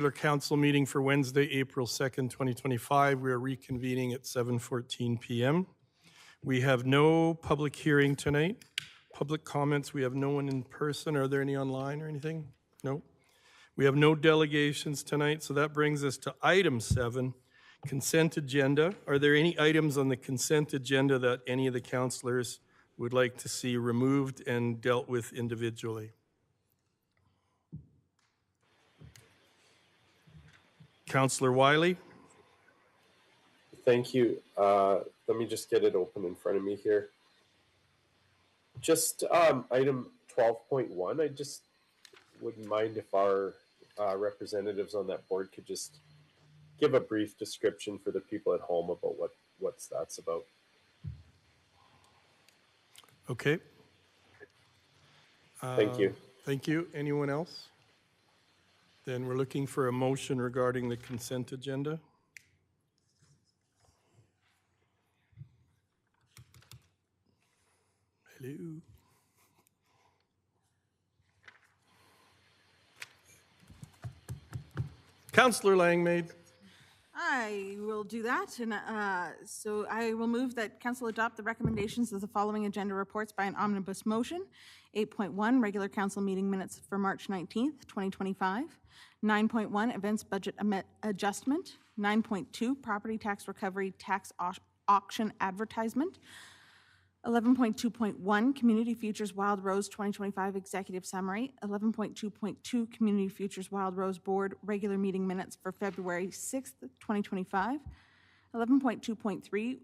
Regular council meeting for Wednesday, April 2nd, 2025. We are reconvening at 7:14 p.m. We have no public hearing tonight. Public comments, we have no one in person. Are there any online or anything? No. We have no delegations tonight, so that brings us to item 7, consent agenda. Are there any items on the consent agenda that any of the councillors would like to see removed and dealt with individually? Councillor Wiley? Thank you. Let me just get it open in front of me here. Just item 12.1, I just wouldn't mind if our representatives on that board could just give a brief description for the people at home about what's that's about. Okay. Thank you. Thank you. Anyone else? Then we're looking for a motion regarding the consent agenda. Hello. Councillor Langmaid. I will do that, and so I will move that council adopt the recommendations of the following agenda reports by an omnibus motion. 8.1, regular council meeting minutes for March 19th, 2025. 9.1, events budget adjustment. 9.2, property tax recovery tax auction advertisement. 11.2.1, Community Futures Wild Rose 2025 Executive Summary. 11.2.2, Community Futures Wild Rose Board Regular Meeting Minutes for February 6th, 2025. 11.2.3,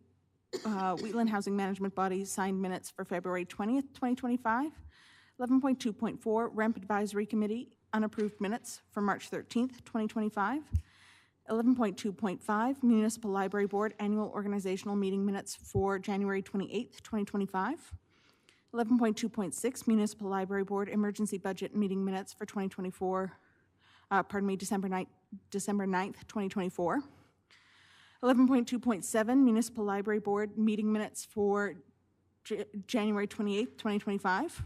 Wheatland Housing Management Body signed minutes for February 20th, 2025. 11.2.4, REMP Advisory Committee unapproved minutes for March 13th, 2025. 11.2.5, Municipal Library Board Annual Organizational Meeting Minutes for January 28th, 2025. 11.2.6, Municipal Library Board Emergency Budget Meeting Minutes for 2024, December 9th, 2024. 11.2.7, Municipal Library Board Meeting Minutes for January 28th, 2025.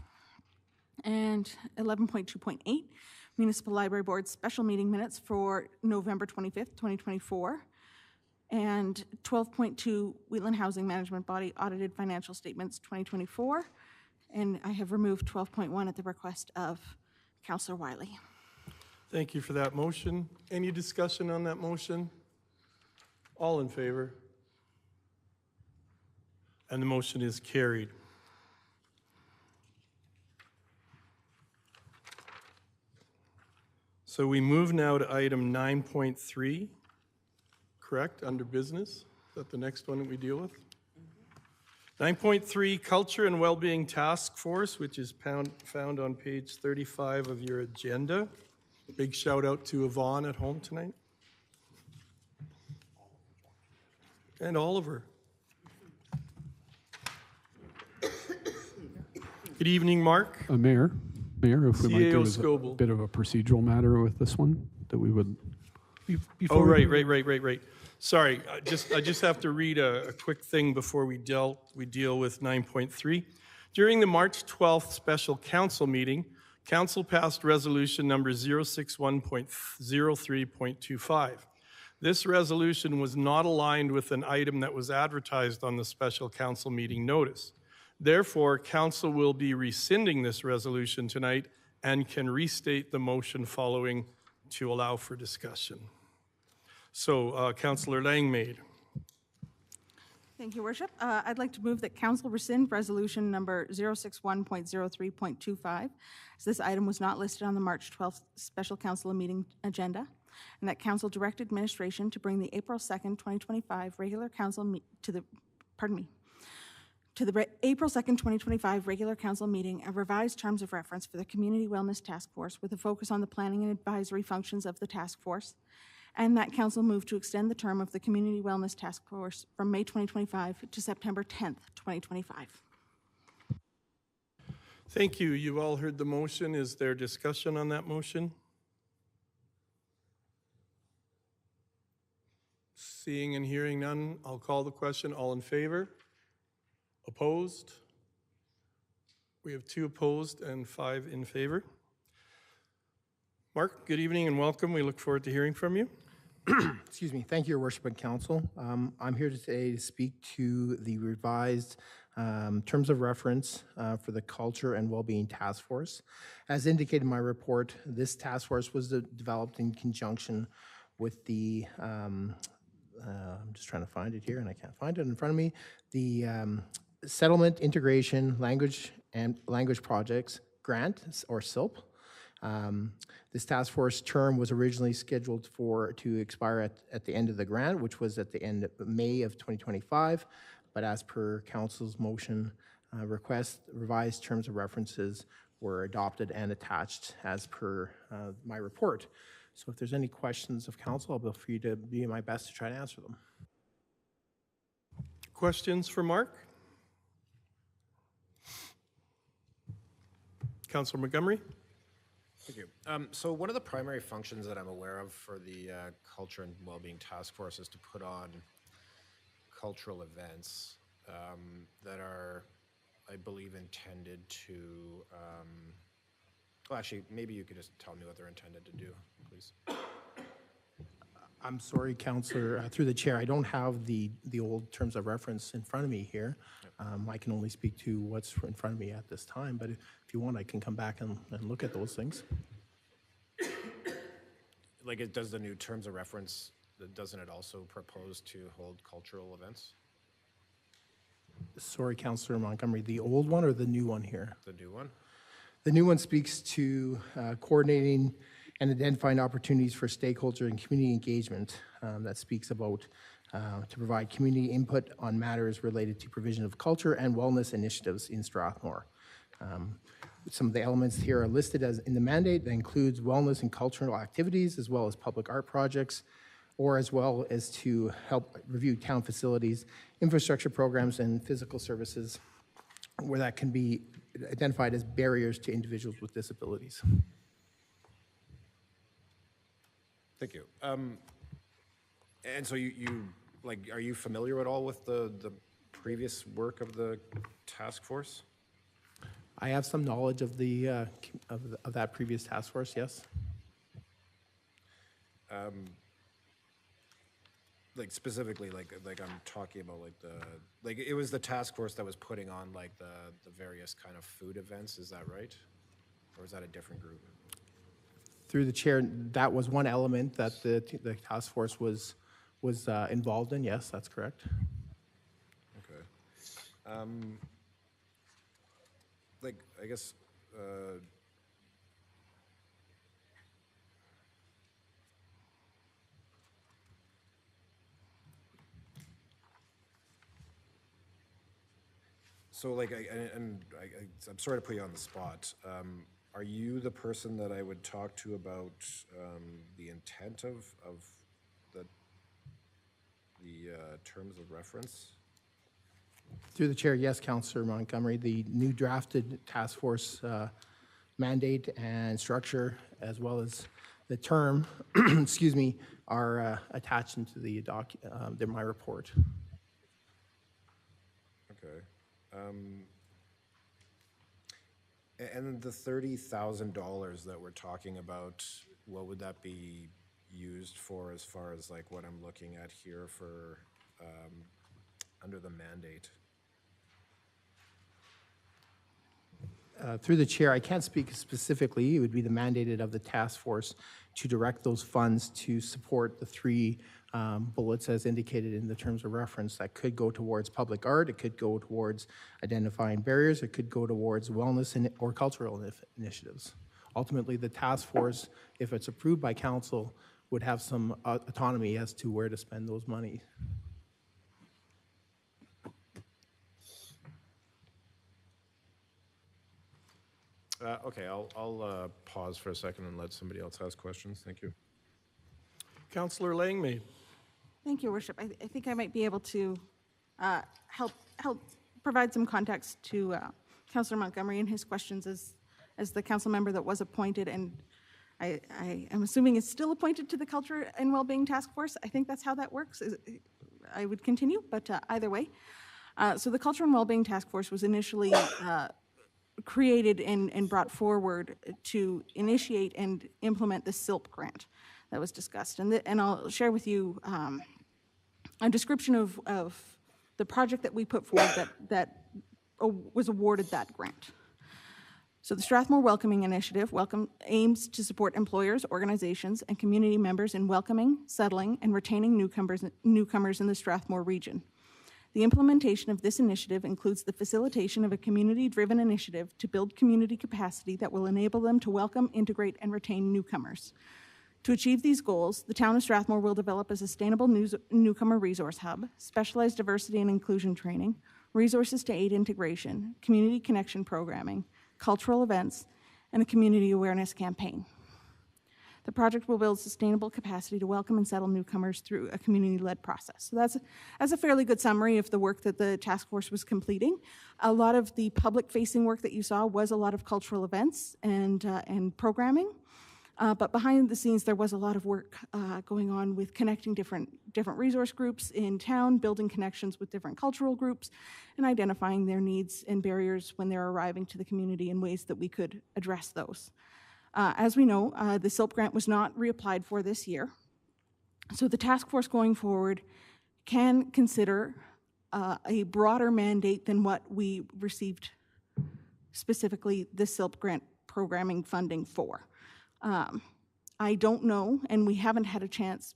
And 11.2.8, Municipal Library Board Special Meeting Minutes for November 25th, 2024. And 12.2, Wheatland Housing Management Body Audited Financial Statements 2024. And I have removed 12.1 at the request of Councillor Wiley. Thank you for that motion. Any discussion on that motion? All in favor? And the motion is carried. So we move now to item 9.3, correct, under business? Is that the next one that we deal with? 9.3, Culture and Wellbeing Task Force, which is found on page 35 of your agenda. Big shout out to Yvonne at home tonight. And Oliver. Good evening, Mark. Mayor, if we might do a Scoble. bit of a procedural matter with this one, that we would... Oh, right. Sorry, I just have to read a quick thing before we deal with 9.3. During the March 12th special council meeting, council passed resolution number 061.03.25. This resolution was not aligned with an item that was advertised on the special council meeting notice. Therefore, council will be rescinding this resolution tonight and can restate the motion following to allow for discussion. So, Councillor Langmaid. Thank you, Worship. I'd like to move that council rescind resolution number 061.03.25, as this item was not listed on the March 12th special council meeting agenda, and that council direct administration to bring the April 2nd, 2025 regular council to the April 2nd, 2025 regular council meeting a revised terms of reference for the Community Wellness Task Force with a focus on the planning and advisory functions of the task force, and that council move to extend the term of the Community Wellness Task Force from May 2025 to September 10th, 2025. Thank you. You've all heard the motion. Is there discussion on that motion? Seeing and hearing none, I'll call the question. All in favor? Opposed? We have 2 opposed and 5 in favor. Mark, good evening and welcome. We look forward to hearing from you. Excuse me. Thank you, Your Worship and Council. I'm here today to speak to the revised terms of reference for the Culture and Wellbeing Task Force. As indicated in my report, this task force was developed in conjunction with the, I'm just trying to find it here and I can't find it in front of me, the Settlement Integration Language Projects Grant, or SILP. This task force term was originally scheduled to expire at the end of the grant, which was at the end of May of 2025. But as per Council's motion request, revised terms of references were adopted and attached as per my report. So if there's any questions of Council, I'll be free to do my best to try to answer them. Questions for Mark? Councillor Montgomery? Thank you. So one of the primary functions that I'm aware of for the Culture and Wellbeing Task Force is to put on cultural events that are, I believe, intended to, well, actually, maybe you could just tell me what they're intended to do, please. I'm sorry, Councillor, through the chair, I don't have the old terms of reference in front of me here. I can only speak to what's in front of me at this time, but if you want, I can come back and look at those things. Like, does the new terms of reference, doesn't it also propose to hold cultural events? Sorry, Councillor Montgomery, the old one or the new one here? The new one? The new one speaks to coordinating and identifying opportunities for stakeholder and community engagement. That speaks about to provide community input on matters related to provision of culture and wellness initiatives in Strathmore. Some of the elements here are listed as in the mandate. That includes wellness and cultural activities, as well as public art projects, or as well as to help review town facilities, infrastructure programs, and physical services, where that can be identified as barriers to individuals with disabilities. Thank you. And so you like, are you familiar at all with the previous work of the task force? I have some knowledge of the of that previous task force. Yes. Like specifically, like I'm talking about like it was the task force that was putting on like the various kind of food events. Is that right, or is that a different group? Through the chair, that was one element that the task force was involved in. Yes, that's correct. Okay. Like, I guess, so like, I'm sorry to put you on the spot. Are you the person that I would talk to about the intent of the terms of reference? Through the chair, yes, Councillor Montgomery. The new drafted task force mandate and structure, as well as the term, excuse me, are attached into the my report. Okay. And the $30,000 that we're talking about, what would that be used for as far as like what I'm looking at here for under the mandate? Through the chair, I can't speak specifically. It would be the mandated of the task force to direct those funds to support the three bullets as indicated in the terms of reference. That could go towards public art, it could go towards identifying barriers, it could go towards wellness or cultural initiatives. Ultimately, the task force, if it's approved by council, would have some autonomy as to where to spend those money. Okay, I'll pause for a second and let somebody else ask questions. Thank you. Councillor Langmaid. Thank you, Your Worship. I think I might be able to help provide some context to Councillor Montgomery and his questions as the council member that was appointed, and I am assuming is still appointed to the Culture and Wellbeing Task Force. I think that's how that works. I would continue, but either way. So the Culture and Wellbeing Task Force was initially created and brought forward to initiate and implement the SILP grant that was discussed. And I'll share with you a description of the project that we put forward that was awarded that grant. So the Strathmore Welcoming Initiative aims to support employers, organizations, and community members in welcoming, settling, and retaining newcomers in the Strathmore region. The implementation of this initiative includes the facilitation of a community-driven initiative to build community capacity that will enable them to welcome, integrate, and retain newcomers. To achieve these goals, the town of Strathmore will develop a sustainable newcomer resource hub, specialized diversity and inclusion training, resources to aid integration, community connection programming, cultural events, and a community awareness campaign. The project will build sustainable capacity to welcome and settle newcomers through a community-led process. So that's a fairly good summary of the work that the task force was completing. A lot of the public-facing work that you saw was a lot of cultural events and programming. But behind the scenes, there was a lot of work going on with connecting different resource groups in town, building connections with different cultural groups, and identifying their needs and barriers when they're arriving to the community in ways that we could address those. As we know, the SILP grant was not reapplied for this year. So the task force going forward can consider a broader mandate than what we received specifically the SILP grant programming funding for. I don't know, and we haven't had a chance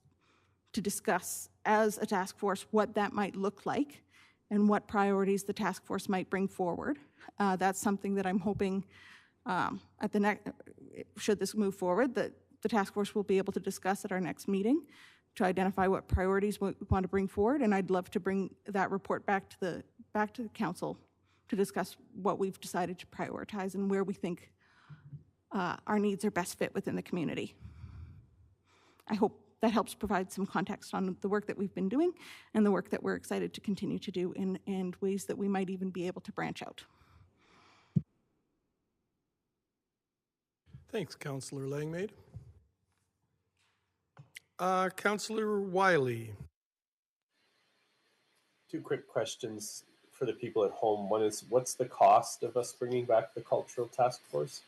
to discuss as a task force what that might look like and what priorities the task force might bring forward. That's something that I'm hoping at the next, should this move forward, that the task force will be able to discuss at our next meeting to identify what priorities we want to bring forward, and I'd love to bring that report back to the council to discuss what we've decided to prioritize and where we think our needs are best fit within the community. I hope that helps provide some context on the work that we've been doing and the work that we're excited to continue to do and ways that we might even be able to branch out. Thanks, Councillor Langmaid. Councillor Wiley. Two quick questions for the people at home. One is, what's the cost of us bringing back the cultural task force?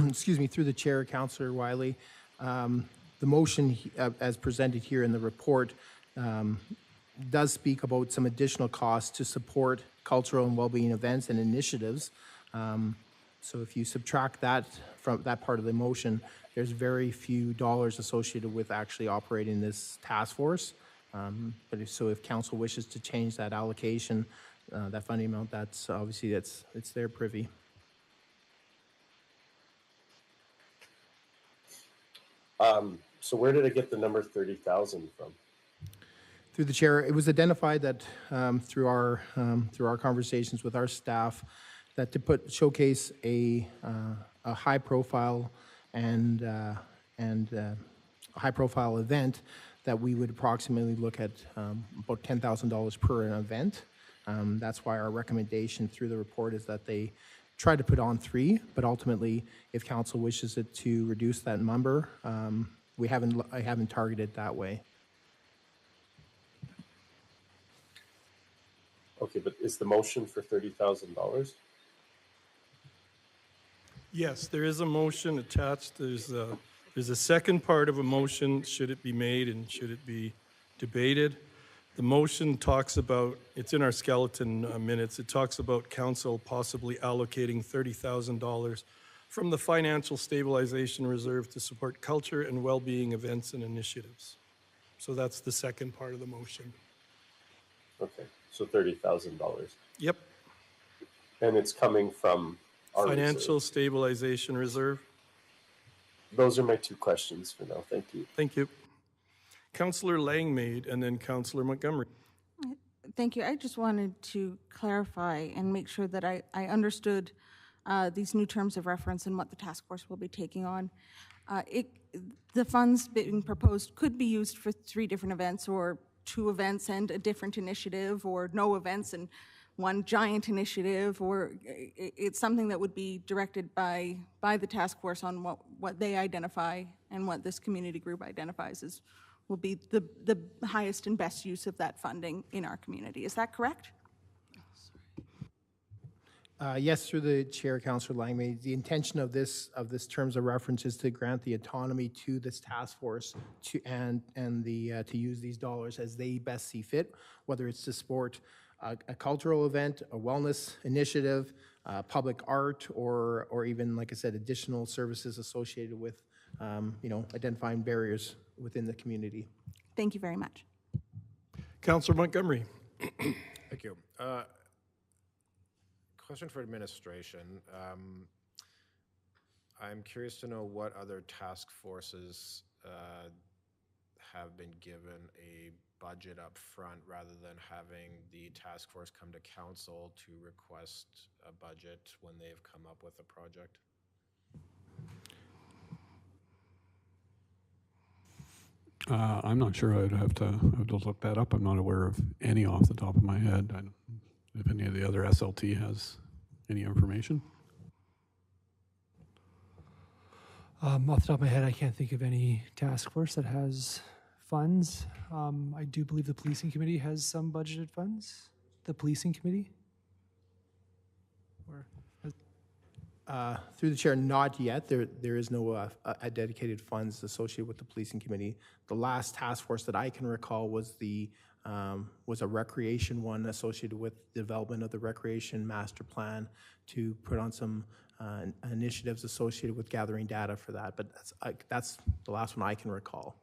Excuse me, through the chair, Councillor Wiley. The motion as presented here in the report does speak about some additional costs to support cultural and well-being events and initiatives. So if you subtract that from that part of the motion, there's very few dollars associated with actually operating this task force. But if council wishes to change that allocation, that funding amount, that's obviously it's their privy. So where did I get the number 30,000 from? Through the chair, it was identified that through our conversations with our staff, that to showcase a high profile and a high profile event, that we would approximately look at about $10,000 per an event. That's why our recommendation through the report is that they try to put on 3, but ultimately, if council wishes it to reduce that number, I haven't targeted that way. Okay, but is the motion for $30,000? Yes, there is a motion attached. There's a second part of a motion, should it be made and should it be debated. The motion talks about, it's in our skeleton minutes, it talks about council possibly allocating $30,000 from the Financial Stabilization Reserve to support culture and well-being events and initiatives. So that's the second part of the motion. Okay, so $30,000. Yep. And it's coming from our Financial reserve. Stabilization Reserve. Those are my 2 questions for now. Thank you. Thank you. Councillor Langmaid and then Councillor Montgomery. Thank you. I just wanted to clarify and make sure that I understood these new terms of reference and what the task force will be taking on. The funds being proposed could be used for 3 different events, or 2 events and a different initiative, or no events and 1 giant initiative, or it's something that would be directed by the task force on what they identify and what this community group identifies as will be the highest and best use of that funding in our community. Is that correct? Yes, through the chair, Councillor Langmaid. The intention of this terms of reference is to grant the autonomy to this task force to to use these dollars as they best see fit, whether it's to support a cultural event, a wellness initiative, public art, or even, like I said, additional services associated with identifying barriers within the community. Thank you very much. Councillor Montgomery. Thank you. Question for administration. I'm curious to know what other task forces have been given a budget up front rather than having the task force come to council to request a budget when they've come up with a project. I'm not sure. I'd have to look that up. I'm not aware of any off the top of my head. I don't, if any of the other SLT has any information. Off the top of my head, I can't think of any task force that has funds. I do believe the policing committee has some budgeted funds. The policing committee? Or Through the chair, not yet. There is no dedicated funds associated with the policing committee. The last task force that I can recall was a recreation one associated with the development of the recreation master plan to put on some initiatives associated with gathering data for that. But that's the last one I can recall.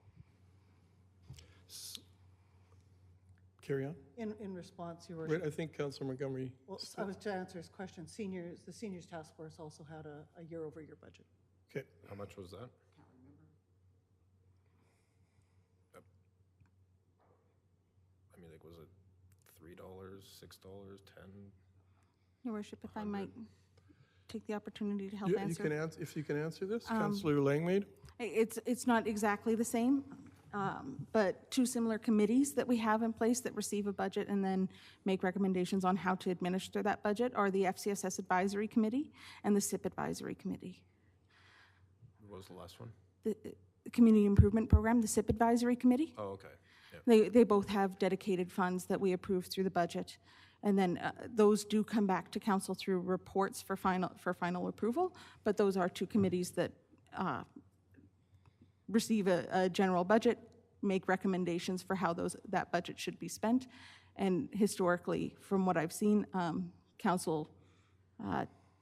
Carry on. In response, Your Wait, Worship. I think Councillor Montgomery. Well, I was to answer his question. The seniors task force also had a year-over-year budget. Okay. How much was that? Yep. I mean, like, was it $3, $6, $10? Your Worship, if I might take the opportunity to help You answer. can answer if you can answer this, Councillor Langmaid. It's not exactly the same, but two similar committees that we have in place that receive a budget and then make recommendations on how to administer that budget are the FCSS Advisory Committee and the SIP Advisory Committee. What was the last one? The Community Improvement Program, the SIP Advisory Committee. Oh, okay. Yep. They both have dedicated funds that we approve through the budget. And then those do come back to council through reports for final approval, but those are two committees that receive a general budget, make recommendations for how that budget should be spent. And historically, from what I've seen, council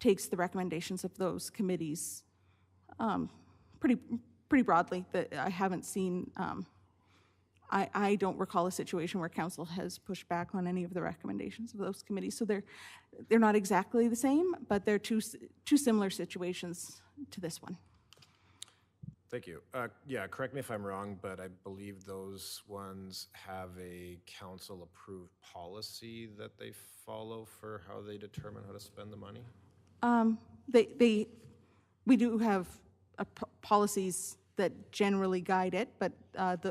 takes the recommendations of those committees pretty broadly. That I haven't seen. I don't recall a situation where council has pushed back on any of the recommendations of those committees. So they're not exactly the same, but they're two similar situations to this one. Thank you. Yeah, correct me if I'm wrong, but I believe those ones have a council-approved policy that they follow for how they determine how to spend the money? We do have policies that generally guide it, but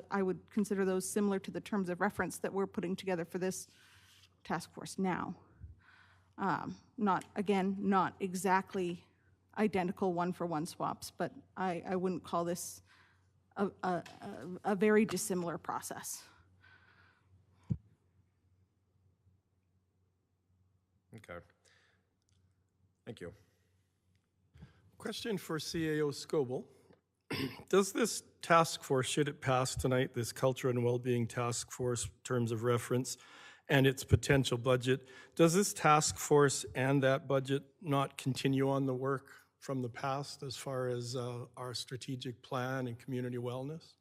I would consider those similar to the terms of reference that we're putting together for this task force now. Not exactly identical one-for-one swaps, but I wouldn't call this a very dissimilar process. Okay. Thank you. Question for CAO Scoble. Does this task force, should it pass tonight, this Culture and Wellbeing Task Force terms of reference and its potential budget, does this task force and that budget not continue on the work from the past as far as our strategic plan and community wellness?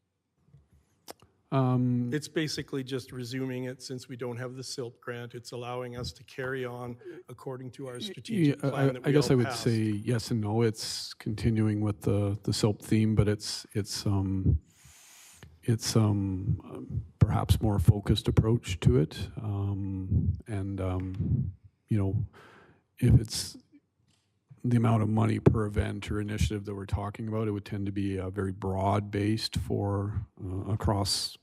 It's basically just resuming it since we don't have the SILP grant. It's allowing us to carry on according to our strategic plan that we I guess all I would passed. say yes and no. It's continuing with the SILP theme, but it's perhaps more focused approach to it. If it's the amount of money per event or initiative that we're talking about, it would tend to be very broad-based for across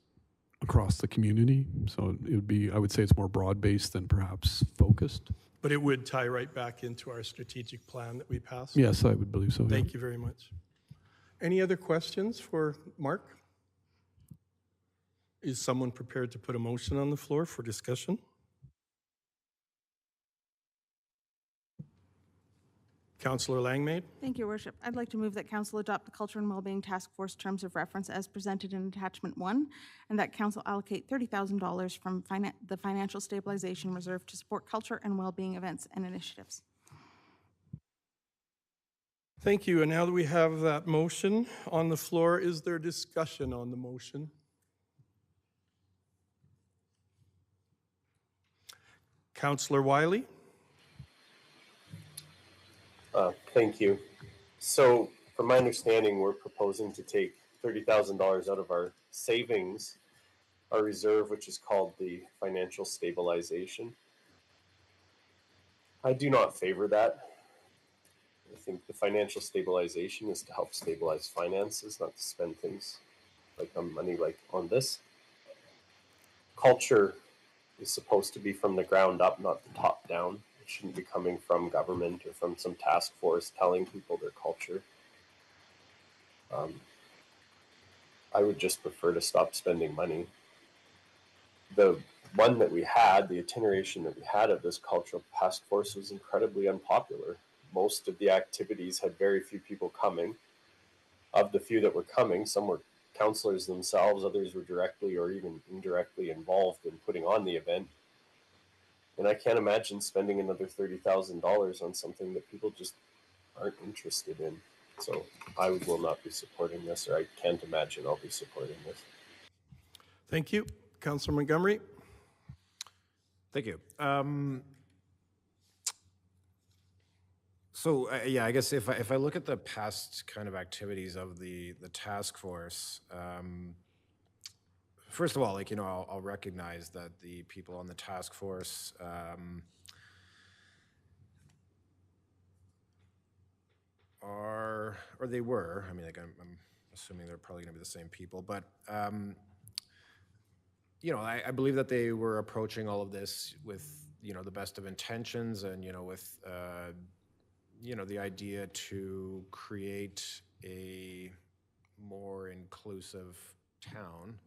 the community. So it would be, I would say it's more broad-based than perhaps focused. But it would tie right back into our strategic plan that we passed? Yes, I would believe so. Thank you very much. Any other questions for Mark? Is someone prepared to put a motion on the floor for discussion? Councillor Langmaid. Thank you, Your Worship. I'd like to move that Council adopt the Culture and Wellbeing Task Force Terms of Reference as presented in Attachment 1, and that Council allocate $30,000 from the Financial Stabilization Reserve to support culture and wellbeing events and initiatives. Thank you. And now that we have that motion on the floor, is there discussion on the motion? Councillor Wiley. Thank you. So, from my understanding, we're proposing to take $30,000 out of our savings, our reserve, which is called the financial stabilization. I do not favor that. I think the financial stabilization is to help stabilize finances, not to spend things like money like on this. Culture is supposed to be from the ground up, not the top down. It shouldn't be coming from government or from some task force telling people their culture. I would just prefer to stop spending money. The one that we had, the itineration that we had of this cultural task force was incredibly unpopular. Most of the activities had very few people coming. Of the few that were coming, some were councillors themselves, others were directly or even indirectly involved in putting on the event. And I can't imagine spending another $30,000 on something that people just aren't interested in. So I will not be supporting this, or I can't imagine I'll be supporting this. Thank you. Councillor Montgomery. Thank you. Yeah, I guess if I look at the past kind of activities of the task force, first of all, like, you know, I'll recognize that the people on the task force they were, I mean, like, I'm assuming they're probably going to be the same people, but you know, I believe that they were approaching all of this with, you know, the best of intentions, and, you know, with you know, the idea to create a more inclusive town.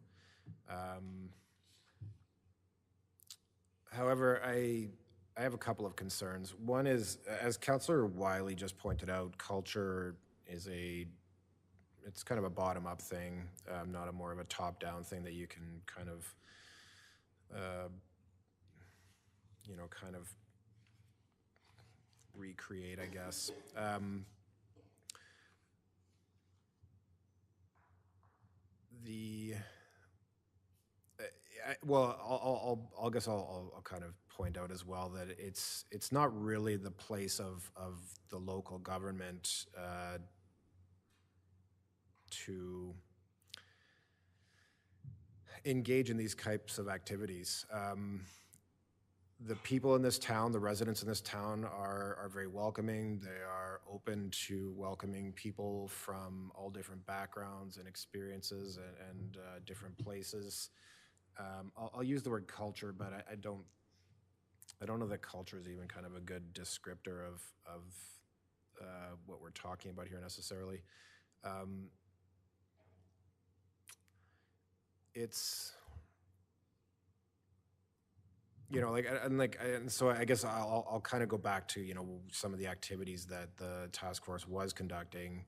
However, I have a couple of concerns. One is, as Councillor Wiley just pointed out, culture is it's kind of a bottom-up thing, not a more of a top-down thing that you can kind of, you know, kind of recreate, I guess. Well, I'll guess I'll kind of point out as well that it's not really the place of the local government to engage in these types of activities. The people in this town, the residents in this town are very welcoming. They are open to welcoming people from all different backgrounds and experiences and different places. I'll use the word culture, but I don't know that culture is even kind of a good descriptor of what we're talking about here necessarily. It's, you know, and so I guess I'll kind of go back to, you know, some of the activities that the task force was conducting.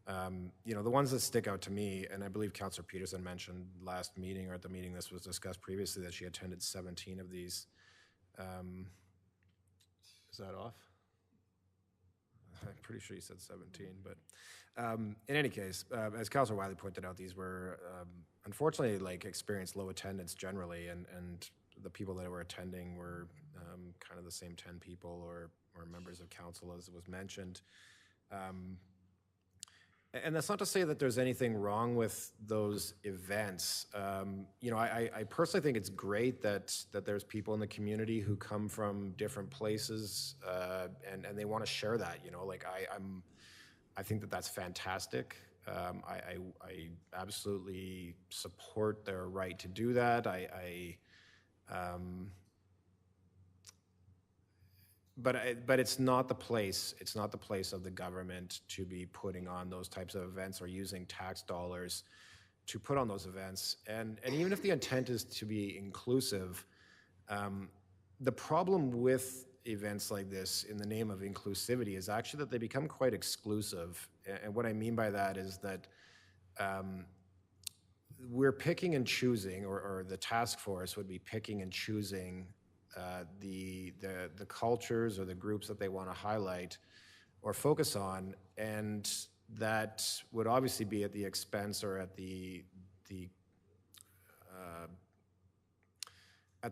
You know, the ones that stick out to me, and I believe Councillor Peterson mentioned last meeting, or at the meeting this was discussed previously, that she attended 17 of these. Is that off? I'm pretty sure you said 17, but in any case, as Councillor Wiley pointed out, these were unfortunately like experienced low attendance generally, and the people that were attending were kind of the same 10 people or members of council as was mentioned. And that's not to say that there's anything wrong with those events. You know, I personally think it's great that there's people in the community who come from different places and they want to share that. You know, like I think that that's fantastic. I absolutely support their right to do that. But it's not the place. It's not the place of the government to be putting on those types of events or using tax dollars to put on those events. And even if the intent is to be inclusive, the problem with events like this in the name of inclusivity is actually that they become quite exclusive. And what I mean by that is that we're picking and choosing, or the task force would be picking and choosing the cultures or the groups that they want to highlight or focus on, and that would obviously be at the expense or at the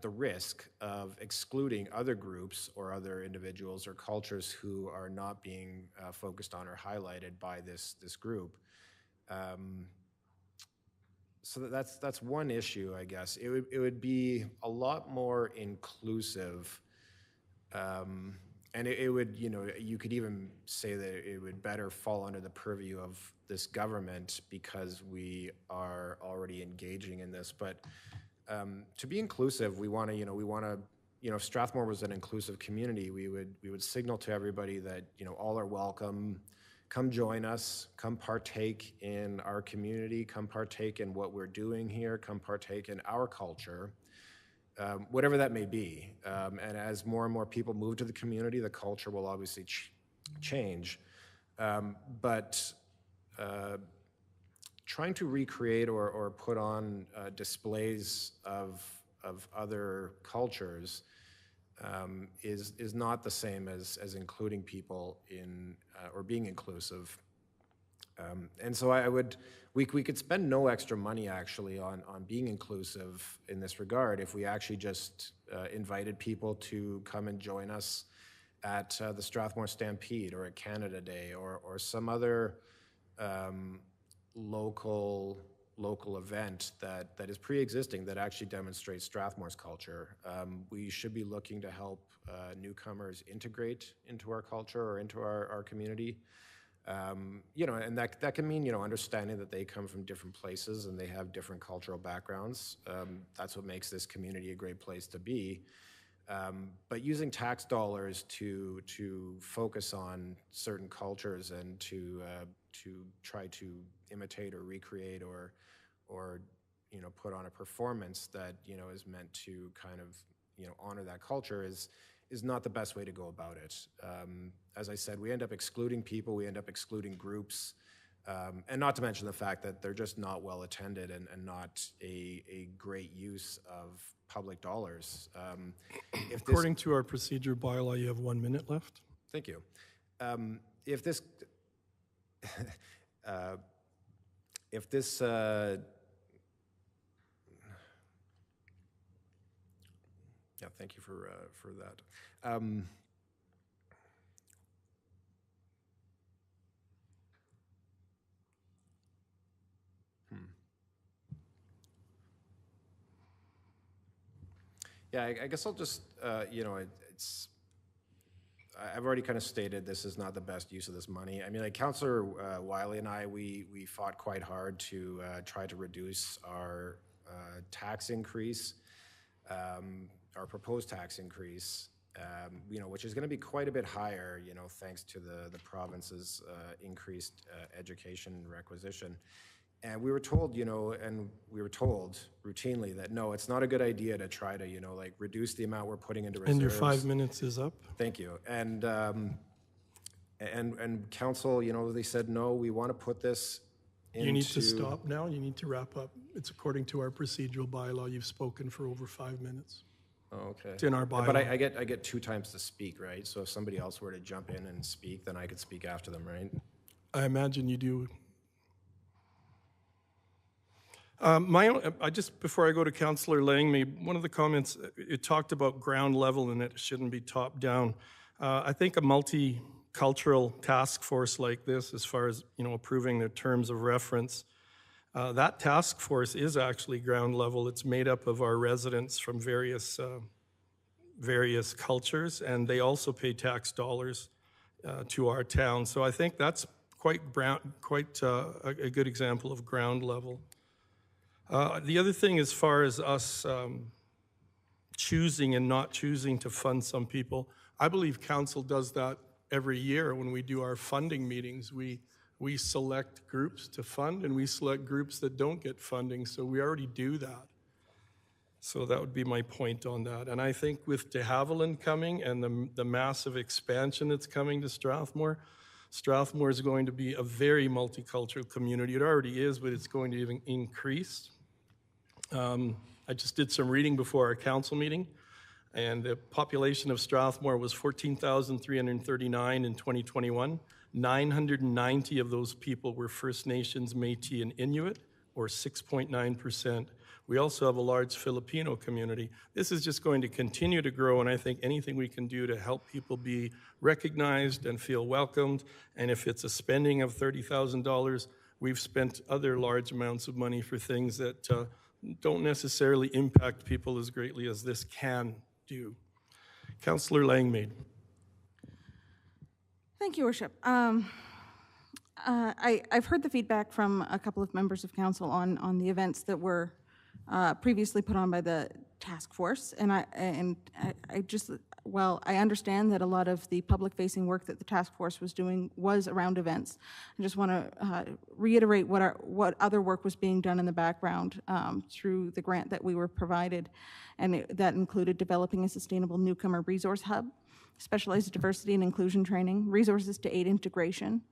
risk of excluding other groups or other individuals or cultures who are not being focused on or highlighted by this group. So that's one issue, I guess. It would be a lot more inclusive, and it would, you could even say that it would better fall under the purview of this government because we are already engaging in this. But to be inclusive, we want to, if Strathmore was an inclusive community, we would signal to everybody that, all are welcome. Come join us, come partake in our community, come partake in what we're doing here, come partake in our culture, whatever that may be. And as more and more people move to the community, the culture will obviously change. But trying to recreate or put on displays of other cultures is not the same as including people in or being inclusive. And so we could spend no extra money actually on being inclusive in this regard if we actually just invited people to come and join us at the Strathmore Stampede or at Canada Day or some other local event that is pre-existing that actually demonstrates Strathmore's culture. We should be looking to help newcomers integrate into our culture or into our community. And that can mean, understanding that they come from different places and they have different cultural backgrounds. That's what makes this community a great place to be. But using tax dollars to focus on certain cultures and to try to imitate or recreate or put on a performance that is meant to kind of honor that culture is not the best way to go about it. As I said, we end up excluding people, we end up excluding groups, and not to mention the fact that they're just not well attended and not a great use of public dollars. According to our procedure bylaw, you have 1 minute left. Thank you. If this yeah, thank you for that. Yeah, I guess I'll just, I've already kind of stated this is not the best use of this money. I mean, like Councillor Wiley and I, we fought quite hard to try to reduce our tax increase, our proposed tax increase, which is going to be quite a bit higher, thanks to the province's increased education requisition. And we were told, routinely that, no, it's not a good idea to try to, reduce the amount we're putting into reserves. And your 5 minutes is up. Thank you. And council, they said, no, we want to put this into... You need to stop now. You need to wrap up. It's according to our procedural bylaw. You've spoken for over 5 minutes. Oh, okay. It's in our bylaw. But I get 2 times to speak, right? So if somebody else were to jump in and speak, then I could speak after them, right? I imagine you do. Before I go to Councillor Langley, one of the comments, it talked about ground level and it shouldn't be top down. I think a multicultural task force like this, as far as, approving their terms of reference, that task force is actually ground level. It's made up of our residents from various cultures, and they also pay tax dollars to our town. So I think that's quite a good example of ground level. The other thing, as far as us choosing and not choosing to fund some people, I believe council does that every year when we do our funding meetings. We select groups to fund and we select groups that don't get funding, so we already do that. So that would be my point on that. And I think with de Havilland coming and the massive expansion that's coming to Strathmore, Strathmore is going to be a very multicultural community. It already is, but it's going to even increase. I just did some reading before our council meeting, and the population of Strathmore was 14,339 in 2021. 990 of those people were First Nations, Métis, and Inuit, or 6.9%. We also have a large Filipino community. This is just going to continue to grow, and I think anything we can do to help people be recognized and feel welcomed, and if it's a spending of $30,000, we've spent other large amounts of money for things that don't necessarily impact people as greatly as this can do. Councillor Langmaid. Thank you, Worship. I've heard the feedback from a couple of members of council on the events that were previously put on by the task force, and I understand that a lot of the public-facing work that the task force was doing was around events. I just want to reiterate what other work was being done in the background through the grant that we were provided, and that included developing a sustainable newcomer resource hub, specialized diversity and inclusion training, resources to aid integration,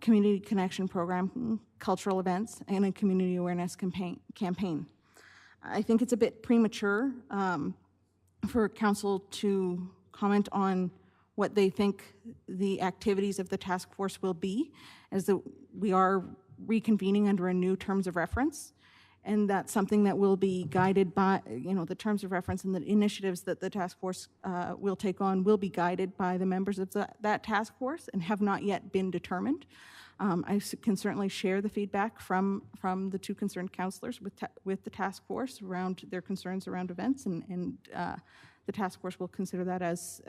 community connection program, cultural events, and a community awareness campaign. I think it's a bit premature for council to comment on what they think the activities of the task force will be, as we are reconvening under a new terms of reference. And that's something that will be guided by, the terms of reference and the initiatives that the task force will take on will be guided by the members of that task force and have not yet been determined. I can certainly share the feedback from the two concerned councillors with the task force around their concerns around events, and the task force will consider that as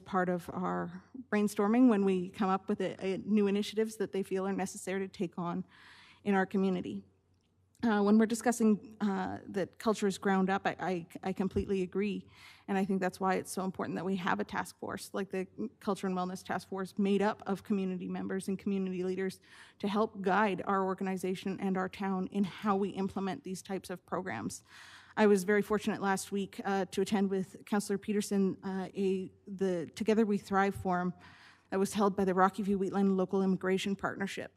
part of our brainstorming when we come up with new initiatives that they feel are necessary to take on in our community. When we're discussing that culture is ground up, I completely agree, and I think that's why it's so important that we have a task force like the Culture and Wellness Task Force, made up of community members and community leaders to help guide our organization and our town in how we implement these types of programs. I was very fortunate last week to attend with Councillor Peterson the Together We Thrive forum that was held by the Rocky View Wheatland Local Immigration Partnership.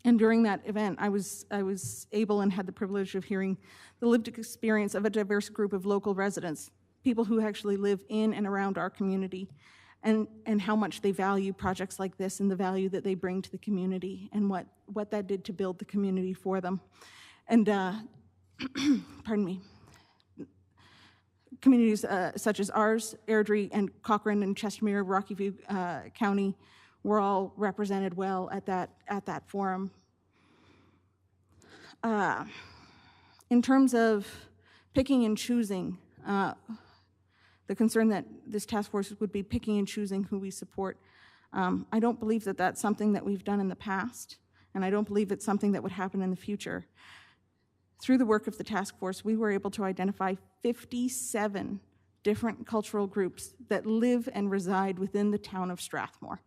And during that event, I was able and had the privilege of hearing the lived experience of a diverse group of local residents, people who actually live in and around our community, and how much they value projects like this and the value that they bring to the community and what that did to build the community for them. And, pardon me, communities such as ours, Airdrie and Cochrane and Chestermere, Rocky View County, were all represented well at that forum. In terms of picking and choosing, the concern that this task force would be picking and choosing who we support, I don't believe that that's something that we've done in the past, and I don't believe it's something that would happen in the future. Through the work of the task force, we were able to identify 57 different cultural groups that live and reside within the town of Strathmore.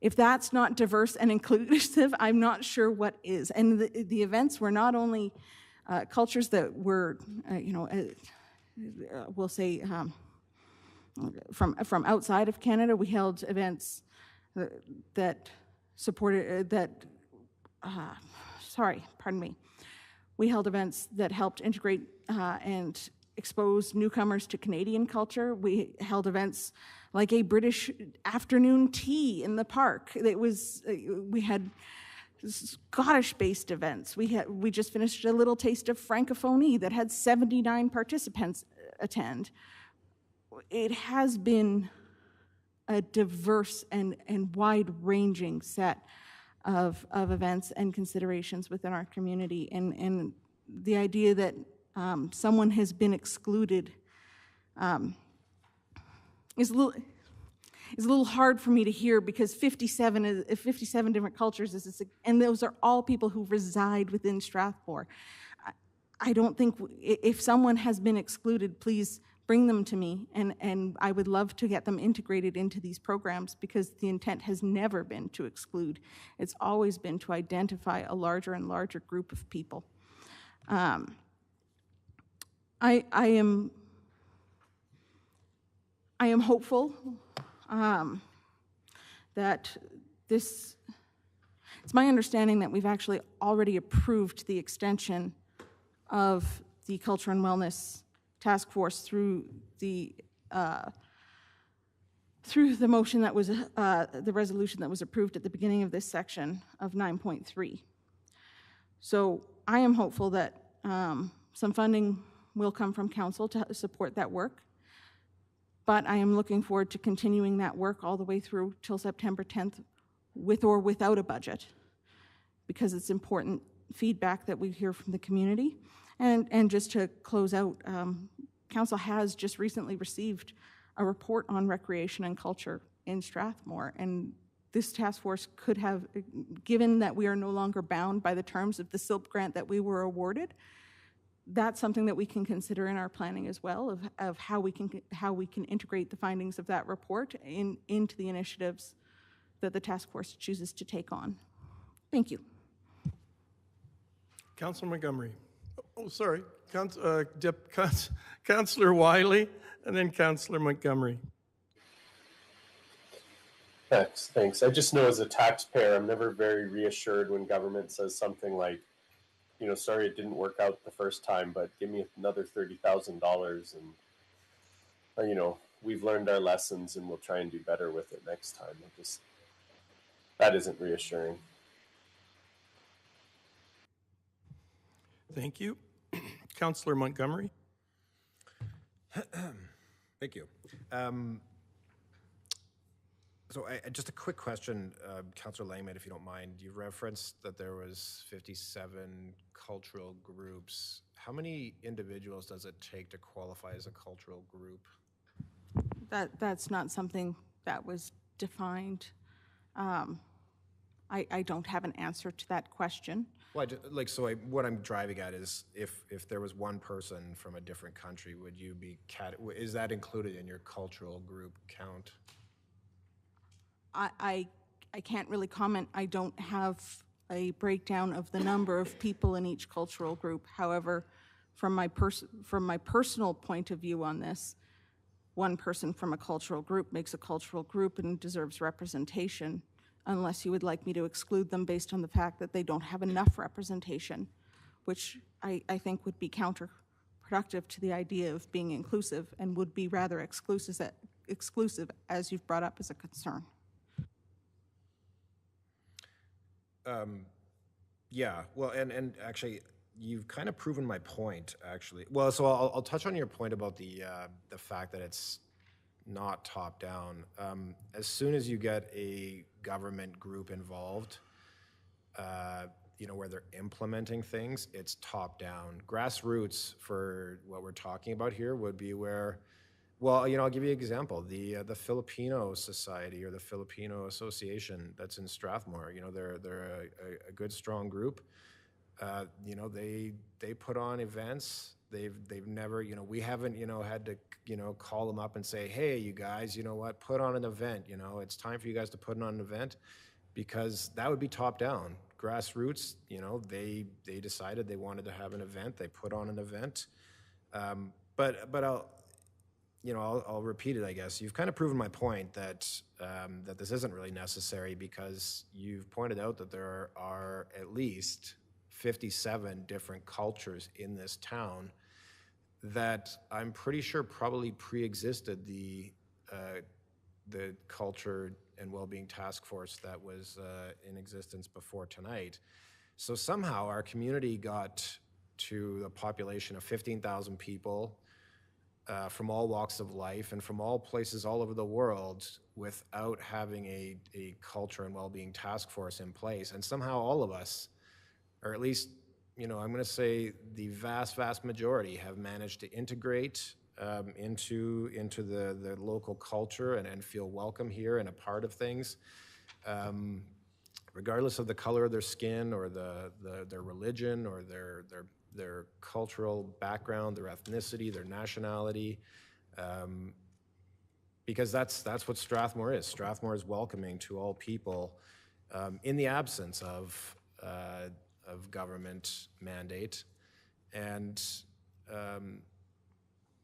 If that's not diverse and inclusive, I'm not sure what is. And the events were not only cultures that were, we'll say, from outside of Canada. We held events that supported, we held events that helped integrate and expose newcomers to Canadian culture. We held events like a British afternoon tea in the park. We had Scottish-based events. We just finished a little taste of Francophonie that had 79 participants attend. It has been a diverse and wide-ranging set of events and considerations within our community, and the idea that someone has been excluded is a little hard for me to hear, because 57 different cultures and those are all people who reside within Strathmore. I don't think, if someone has been excluded, please bring them to me, and I would love to get them integrated into these programs, because the intent has never been to exclude. It's always been to identify a larger and larger group of people. I am hopeful that this, it's my understanding that we've actually already approved the extension of the Culture and Wellness Task Force through the motion that was, the resolution that was approved at the beginning of this section of 9.3. So I am hopeful that some funding will come from council to support that work. But I am looking forward to continuing that work all the way through till September 10th, with or without a budget, because it's important feedback that we hear from the community. And just to close out, council has just recently received a report on recreation and culture in Strathmore, and this task force could have, given that we are no longer bound by the terms of the SILP grant that we were awarded, that's something that we can consider in our planning as well, of how we can integrate the findings of that report into the initiatives that the task force chooses to take on. Thank you. Councilor Montgomery. Oh, sorry. Councilor Wiley, and then Councilor Montgomery. Thanks. I just know as a taxpayer, I'm never very reassured when government says something like, you know, sorry it didn't work out the first time, but give me another $30,000, and you know, we've learned our lessons and we'll try and do better with it next time. That isn't reassuring. Thank you. Councilor Montgomery. Thank you. So just a quick question, Councillor Langmaid, if you don't mind. You referenced that there was 57 cultural groups. How many individuals does it take to qualify as a cultural group? That's not something that was defined. I don't have an answer to that question. Well, what I'm driving at is if there was one person from a different country, would you be, is that included in your cultural group count? I can't really comment. I don't have a breakdown of the number of people in each cultural group. However, from my personal point of view on this, one person from a cultural group makes a cultural group and deserves representation, unless you would like me to exclude them based on the fact that they don't have enough representation, which I think would be counterproductive to the idea of being inclusive and would be rather exclusive, as you've brought up as a concern. Yeah, well, and actually, you've kind of proven my point, actually. Well, so I'll touch on your point about the fact that it's not top down. As soon as you get a government group involved, you know, where they're implementing things, it's top down. Grassroots, for what we're talking about here, would be where, well, you know, I'll give you an example. The Filipino Society or the Filipino Association that's in Strathmore, you know, they're a good, strong group. You know, they put on events. They've never, you know, we haven't, you know, had to, you know, call them up and say, hey, you guys, you know what, put on an event. You know, it's time for you guys to put on an event, because that would be top down. Grassroots, you know, they decided they wanted to have an event. They put on an event. But I'll repeat it, I guess. You've kind of proven my point that that this isn't really necessary, because you've pointed out that there are at least 57 different cultures in this town that I'm pretty sure probably pre-existed the Culture and Wellbeing Task Force that was in existence before tonight. So somehow our community got to a population of 15,000 people from all walks of life and from all places all over the world without having a Culture and Wellbeing Task Force in place. And somehow all of us, or at least, you know, I'm going to say the vast majority, have managed to integrate into the local culture and feel welcome here and a part of things, regardless of the color of their skin or their religion or their cultural background, their ethnicity, their nationality, because that's what Strathmore is. Strathmore is welcoming to all people in the absence of government mandate. And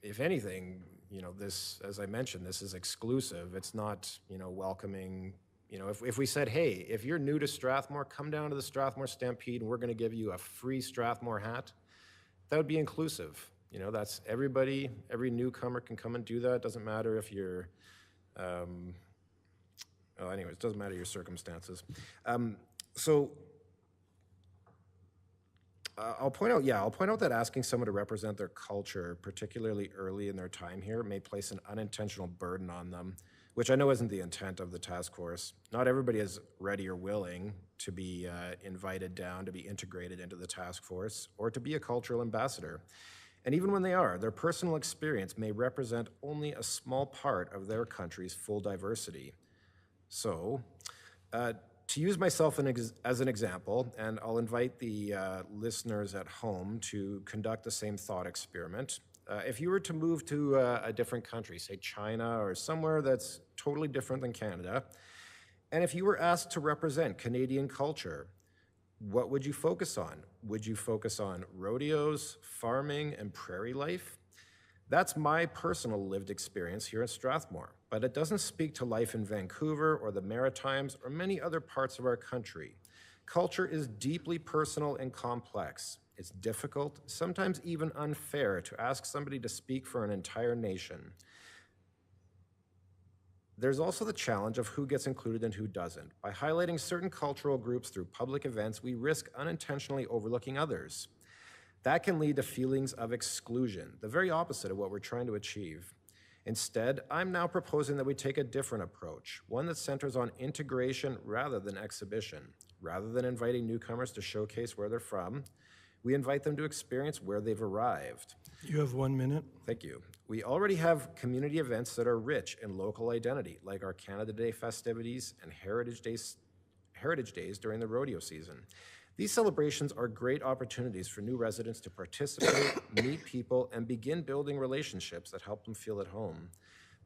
if anything, you know, this, as I mentioned, this is exclusive. It's not, you know, welcoming. You know, if we said, hey, if you're new to Strathmore, come down to the Strathmore Stampede and we're going to give you a free Strathmore hat, that would be inclusive. You know, that's everybody, every newcomer can come and do that. It doesn't matter if you're, well, anyways, it doesn't matter your circumstances. I'll point out that asking someone to represent their culture, particularly early in their time here, may place an unintentional burden on them, which I know isn't the intent of the task force. Not everybody is ready or willing to be invited down, to be integrated into the task force, or to be a cultural ambassador. And even when they are, their personal experience may represent only a small part of their country's full diversity. So, to use myself as an example, and I'll invite the listeners at home to conduct the same thought experiment. If you were to move to a different country, say China or somewhere that's totally different than Canada, and if you were asked to represent Canadian culture, what would you focus on? Would you focus on rodeos, farming, and prairie life? That's my personal lived experience here in Strathmore, but it doesn't speak to life in Vancouver or the Maritimes or many other parts of our country. Culture is deeply personal and complex. It's difficult, sometimes even unfair, to ask somebody to speak for an entire nation. There's also the challenge of who gets included and who doesn't. By highlighting certain cultural groups through public events, we risk unintentionally overlooking others. That can lead to feelings of exclusion, the very opposite of what we're trying to achieve. Instead, I'm now proposing that we take a different approach, one that centers on integration rather than exhibition. Rather than inviting newcomers to showcase where they're from, we invite them to experience where they've arrived. You have 1 minute. Thank you. We already have community events that are rich in local identity, like our Canada Day festivities and Heritage Days during the rodeo season. These celebrations are great opportunities for new residents to participate, meet people, and begin building relationships that help them feel at home.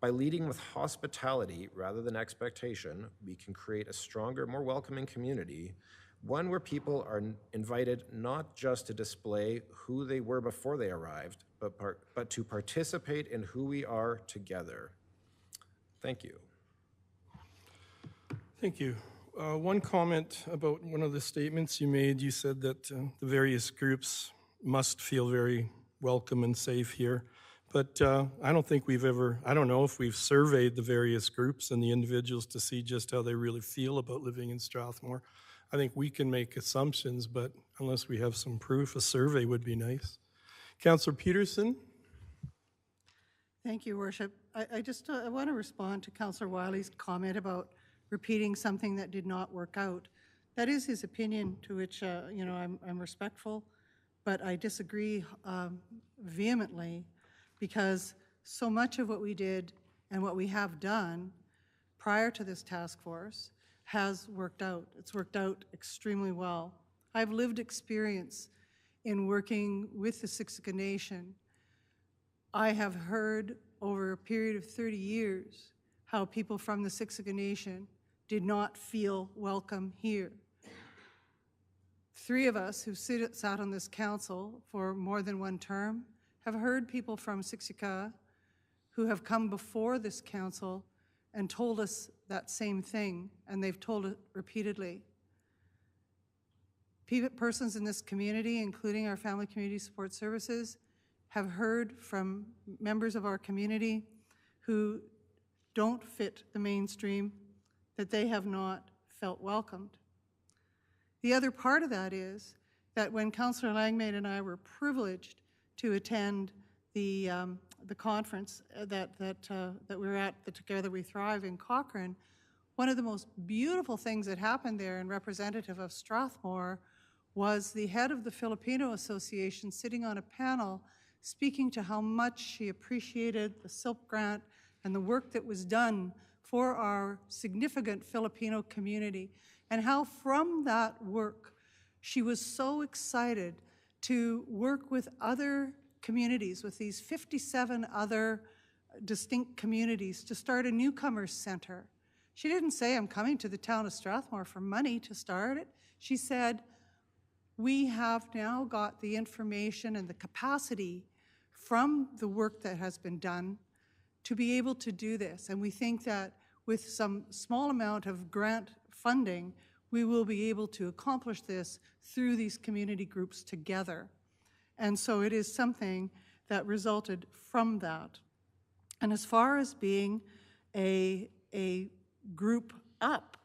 By leading with hospitality rather than expectation, we can create a stronger, more welcoming community, one where people are invited not just to display who they were before they arrived, but to participate in who we are together. Thank you. Thank you. One comment about one of the statements you made. You said that the various groups must feel very welcome and safe here. But I don't think we've ever, I don't know if we've surveyed the various groups and the individuals to see just how they really feel about living in Strathmore. I think we can make assumptions, but unless we have some proof, a survey would be nice. Councillor Peterson? Thank you, Worship. I just I want to respond to Councillor Wiley's comment about repeating something that did not work out. That is his opinion, to which you know, I'm respectful, but I disagree vehemently, because so much of what we did and what we have done prior to this task force has worked out. It's worked out extremely well. I have lived experience in working with the Siksika Nation. I have heard over a period of 30 years how people from the Siksika Nation did not feel welcome here. Three of us who sat on this council for more than one term have heard people from Siksika who have come before this council and told us that same thing, and they've told it repeatedly. Persons in this community, including our Family Community Support Services, have heard from members of our community who don't fit the mainstream that they have not felt welcomed. The other part of that is that when Councillor Langmaid and I were privileged to attend the conference that we were at, the Together We Thrive in Cochrane, one of the most beautiful things that happened there, and representative of Strathmore, was the head of the Filipino Association sitting on a panel speaking to how much she appreciated the SILP grant and the work that was done for our significant Filipino community, and how from that work she was so excited to work with other communities, with these 57 other distinct communities, to start a newcomers center. She didn't say, I'm coming to the town of Strathmore for money to start it. She said, we have now got the information and the capacity from the work that has been done to be able to do this. And we think that with some small amount of grant funding, we will be able to accomplish this through these community groups together. And so it is something that resulted from that. And as far as being a group up,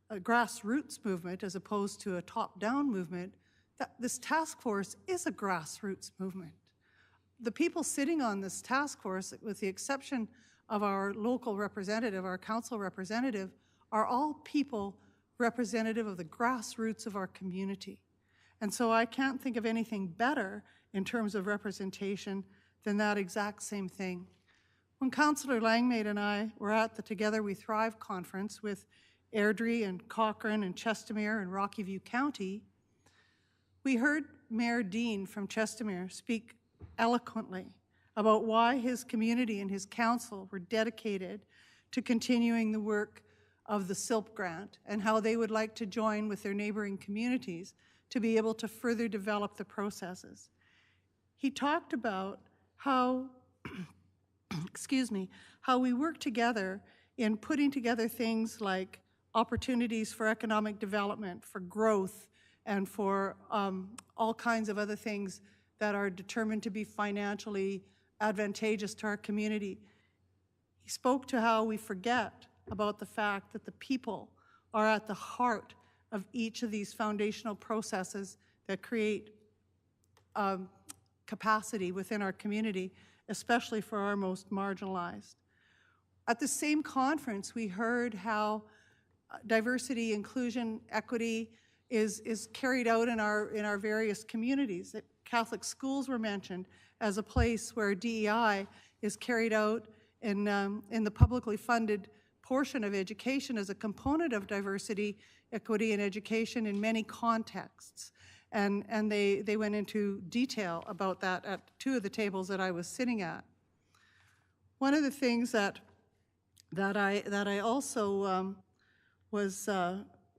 a grassroots movement as opposed to a top-down movement, that this task force is a grassroots movement. The people sitting on this task force, with the exception of our local representative, our council representative, are all people representative of the grassroots of our community. And so I can't think of anything better in terms of representation than that exact same thing. When Councillor Langmaid and I were at the Together We Thrive conference with Airdrie and Cochrane and Chestermere and Rocky View County, we heard Mayor Dean from Chestermere speak eloquently about why his community and his council were dedicated to continuing the work of the SILP grant and how they would like to join with their neighboring communities to be able to further develop the processes. He talked about how, excuse me, how we work together in putting together things like opportunities for economic development, for growth, and for all kinds of other things that are determined to be financially advantageous to our community. He spoke to how we forget about the fact that the people are at the heart of each of these foundational processes that create capacity within our community, especially for our most marginalized. At the same conference, we heard how diversity, inclusion, equity is carried out in our various communities. That Catholic schools were mentioned as a place where DEI is carried out in the publicly funded portion of education as a component of diversity, equity, and education in many contexts. And they went into detail about that at two of the tables that I was sitting at. One of the things that I also was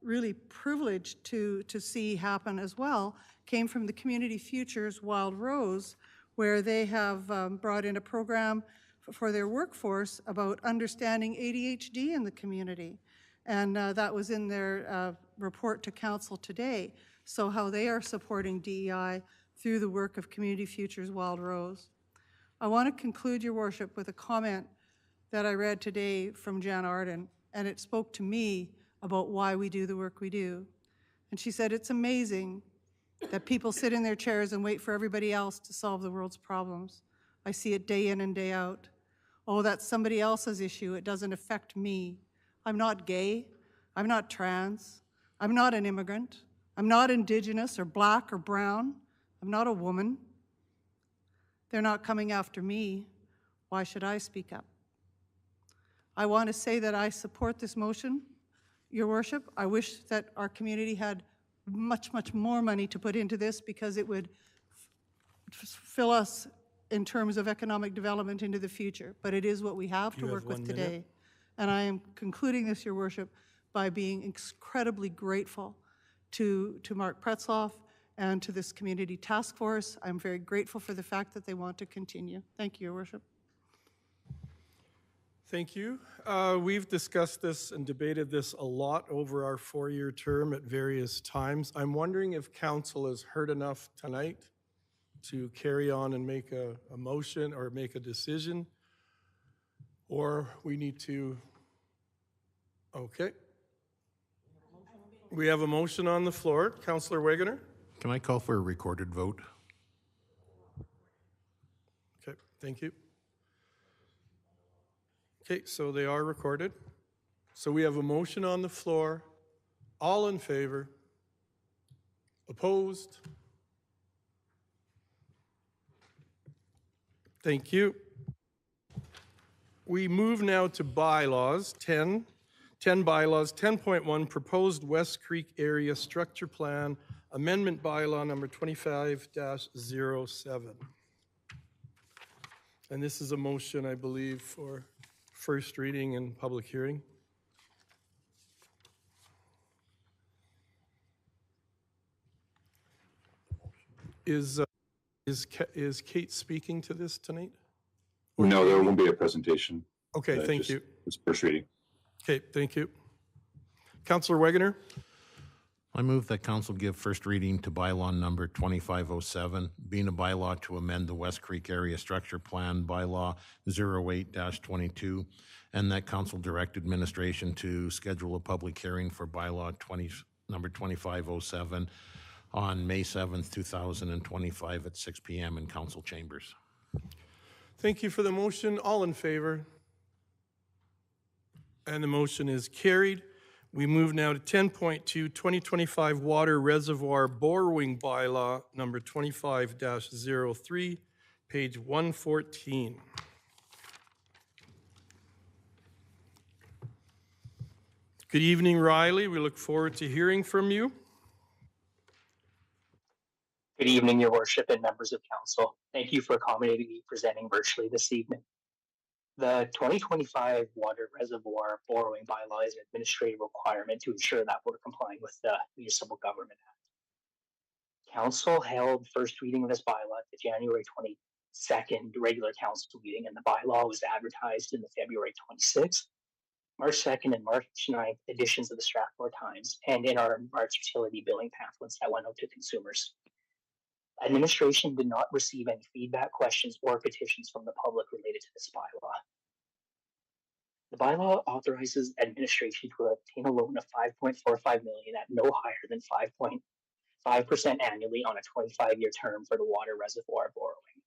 really privileged to see happen as well came from the Community Futures Wild Rose, where they have brought in a program for their workforce about understanding ADHD in the community. And that was in their report to council today. So how they are supporting DEI through the work of Community Futures Wild Rose. I want to conclude, Your Worship, with a comment that I read today from Jan Arden, and it spoke to me about why we do the work we do. And she said, it's amazing that people sit in their chairs and wait for everybody else to solve the world's problems. I see it day in and day out. Oh, that's somebody else's issue. It doesn't affect me. I'm not gay. I'm not trans. I'm not an immigrant. I'm not Indigenous or black or brown. I'm not a woman. They're not coming after me. Why should I speak up? I want to say that I support this motion, Your Worship. I wish that our community had much, much more money to put into this because it would fill us in terms of economic development into the future. But it is what we have to work with today. And I am concluding this, Your Worship, by being incredibly grateful to Mark Pretzloff and to this community task force. I'm very grateful for the fact that they want to continue. Thank you, Your Worship. Thank you. We've discussed this and debated this a lot over our 4-year term at various times. I'm wondering if council has heard enough tonight to carry on and make a motion or make a decision, or we need to, okay. We have a motion on the floor. Councillor Wegener? Can I call for a recorded vote? Okay, thank you. Okay, so they are recorded. So we have a motion on the floor. All in favor? Opposed? Thank you. We move now to bylaws, 10 bylaws, 10.1, proposed West Creek Area Structure Plan, amendment bylaw number 25-07. And this is a motion, I believe, for first reading and public hearing. Is Kate speaking to this tonight? No, there won't be a presentation. Okay, thank you. It's first reading. Okay, thank you. Councillor Wegener? I move that council give first reading to bylaw number 2507, being a bylaw to amend the West Creek Area Structure Plan bylaw 08-22, and that council direct administration to schedule a public hearing for bylaw number 2507 on May 7th, 2025 at 6 p.m. in council chambers. Thank you for the motion. All in favor? And the motion is carried. We move now to 10.2, 2025 Water Reservoir Borrowing Bylaw, number 25-03, page 114. Good evening, Riley. We look forward to hearing from you. Good evening, Your Worship and members of Council. Thank you for accommodating me presenting virtually this evening. The 2025 Water Reservoir Borrowing Bylaw is an administrative requirement to ensure that we're complying with the Municipal Government Act. Council held first reading of this bylaw at the January 22nd regular council meeting, and the bylaw was advertised in the February 26th, March 2nd, and March 9th editions of the Strathmore Times, and in our March utility billing pamphlets that went out to consumers. Administration did not receive any feedback, questions, or petitions from the public related to this bylaw. The bylaw authorizes administration to obtain a loan of $5.45 million at no higher than 5.5% annually on a 25-year term for the water reservoir borrowing.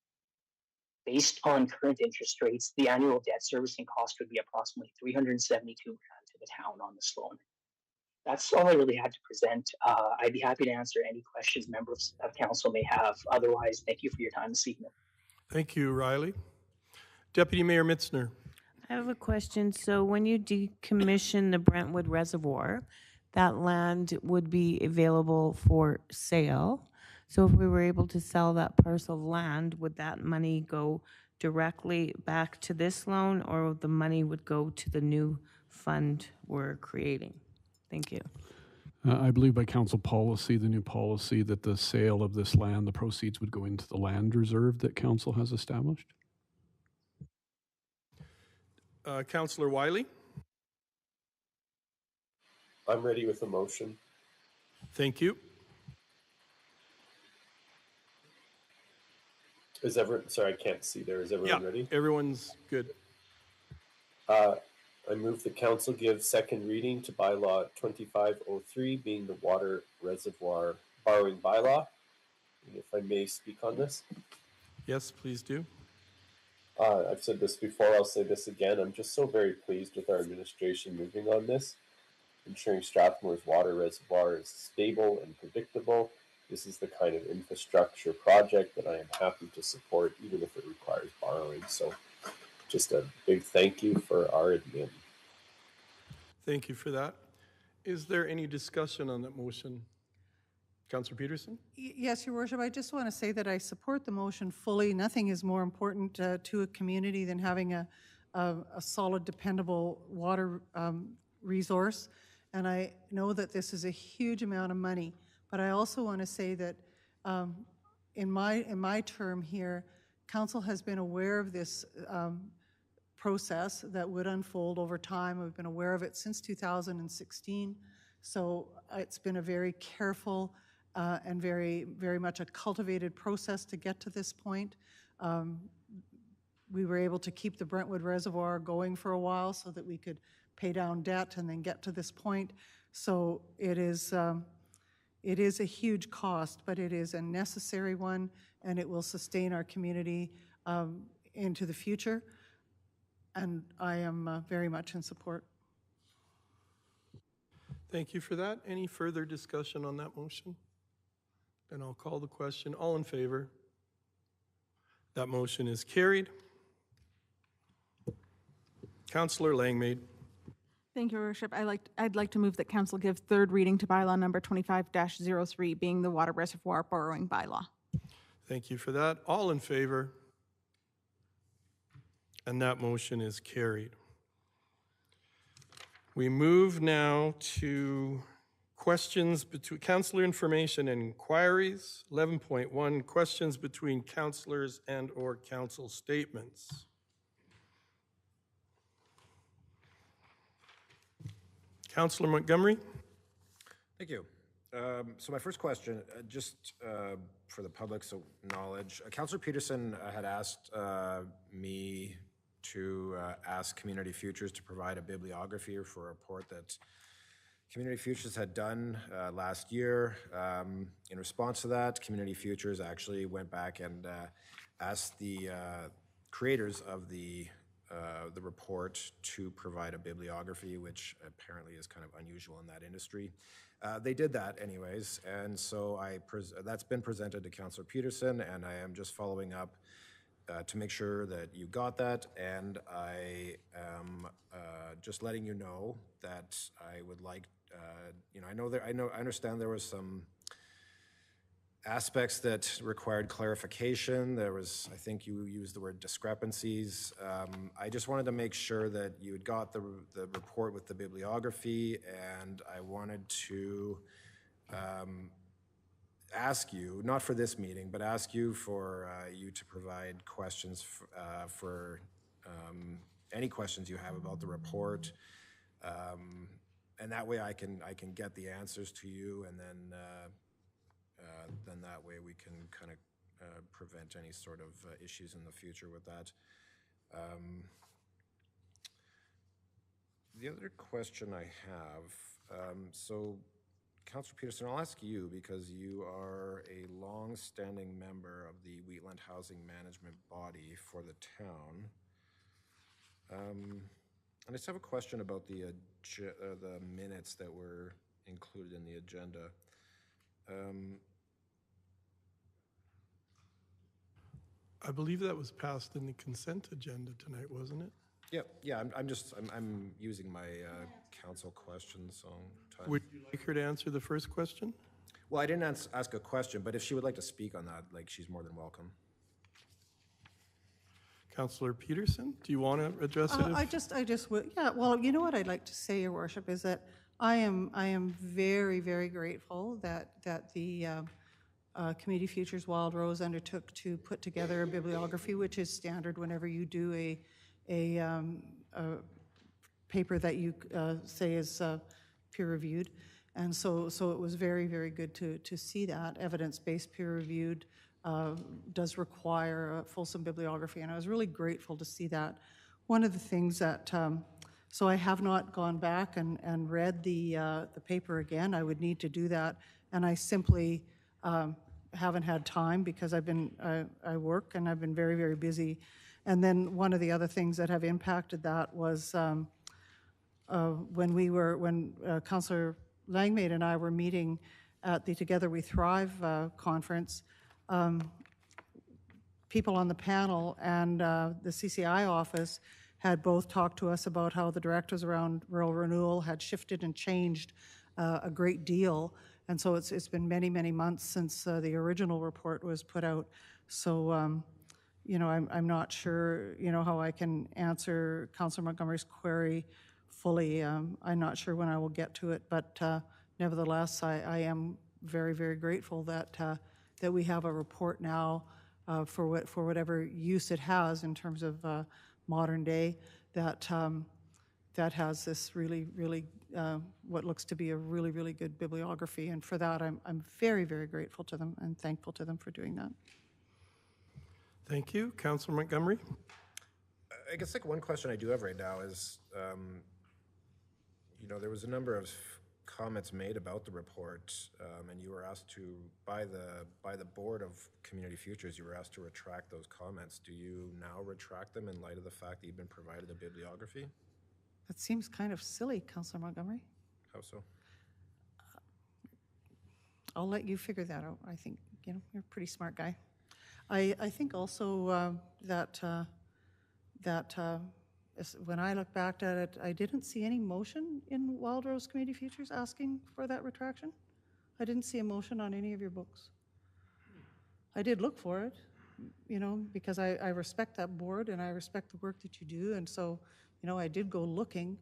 Based on current interest rates, the annual debt servicing cost would be approximately $372,000 to the town on this loan. That's all I really had to present. I'd be happy to answer any questions members of council may have. Otherwise, thank you for your time this evening. Thank you, Riley. Deputy Mayor Mitzner. I have a question. So when you decommission the Brentwood Reservoir, that land would be available for sale. So if we were able to sell that parcel of land, would that money go directly back to this loan, or the money would go to the new fund we're creating? Thank you. I believe by council policy, the new policy, that the sale of this land, the proceeds would go into the land reserve that council has established. Councillor Wiley. I'm ready with a motion. Thank you. Is everyone, sorry, I can't see there. Is everyone ready? Everyone's good. I move the council give second reading to bylaw 2503, being the water reservoir borrowing bylaw. And if I may speak on this. Yes, please do. I've said this before, I'll say this again. I'm just so very pleased with our administration moving on this, ensuring Strathmore's water reservoir is stable and predictable. This is the kind of infrastructure project that I am happy to support, even if it requires borrowing. So just a big thank you for our admin. Thank you for that. Is there any discussion on that motion? Councillor Peterson? Yes, Your Worship. I just want to say that I support the motion fully. Nothing is more important to a community than having a solid, dependable water resource. And I know that this is a huge amount of money. But I also want to say that in my term here, council has been aware of this process that would unfold over time. We've been aware of it since 2016. So it's been a very careful and very, very much a cultivated process to get to this point. We were able to keep the Brentwood Reservoir going for a while so that we could pay down debt and then get to this point. So it is a huge cost, but it is a necessary one, and it will sustain our community into the future. And I am very much in support. Thank you for that. Any further discussion on that motion? Then I'll call the question. All in favor? That motion is carried. Councillor Langmaid. Thank you, Your Worship. I'd like to move that council give third reading to bylaw number 25-03, being the water reservoir borrowing bylaw. Thank you for that. All in favor? And that motion is carried. We move now to questions between councillor information and inquiries. 11.1, questions between councillors and/or council statements. Councillor Montgomery? Thank you. So my first question, just for the public's knowledge, Councillor Peterson had asked me to ask Community Futures to provide a bibliography for a report that Community Futures had done last year. In response to that, Community Futures actually went back and asked the creators of the report to provide a bibliography, which apparently is kind of unusual in that industry. They did that anyways, and so that's been presented to Councillor Peterson, and I am just following up to make sure that you got that, and I am just letting you know that I would like, I understand there was some aspects that required clarification. There was, I think you used the word discrepancies. I just wanted to make sure that you had got the report with the bibliography, and I wanted to ask you, not for this meeting, but ask you for you to provide questions for any questions you have about the report. And that way I can get the answers to you, and then that way we can kind of prevent any sort of issues in the future with that. The other question I have, so Councillor Peterson, I'll ask you because you are a long-standing member of the Wheatland Housing Management Body for the town. And I just have a question about the minutes that were included in the agenda. I believe that was passed in the consent agenda tonight, wasn't it? Yeah. I'm using my council questions on time. Would you like her to answer the first question? Well, I didn't ask a question, but if she would like to speak on that, like, she's more than welcome. Councillor Peterson, do you want to address it? I just would, yeah, well, you know what I'd like to say, Your Worship, is that I am very, very grateful that the Community Futures Wild Rose undertook to put together a bibliography, which is standard whenever you do a paper that you say is peer-reviewed. And so it was very, very good to see that. Evidence-based peer-reviewed does require a fulsome bibliography, and I was really grateful to see that. One of the things that, so I have not gone back and read the paper again. I would need to do that, and I simply haven't had time because I work and I've been very, very busy. And then one of the other things that have impacted that was when Councillor Langmaid and I were meeting at the Together We Thrive conference, people on the panel and the CCI office had both talked to us about how the directives around rural renewal had shifted and changed a great deal. And so it's been many, many months since the original report was put out. So, I'm not sure, how I can answer Councillor Montgomery's query fully. I'm not sure when I will get to it, but nevertheless, I am very, very grateful that we have a report now for whatever use it has in terms of modern day that has this really, really what looks to be a really, really good bibliography. And for that, I'm very, very grateful to them and thankful to them for doing that. Thank you. Councillor Montgomery? I guess one question I do have right now is, there was a number of comments made about the report, and you were asked to, by the board of Community Futures, you were asked to retract those comments. Do you now retract them in light of the fact that you've been provided a bibliography? That seems kind of silly, Councillor Montgomery. How so? I'll let you figure that out. I think, you're a pretty smart guy. I think also that when I look back at it, I didn't see any motion in Wild Rose Community Futures asking for that retraction. I didn't see a motion on any of your books. I did look for it, because I respect that board and I respect the work that you do. And so, I did go looking,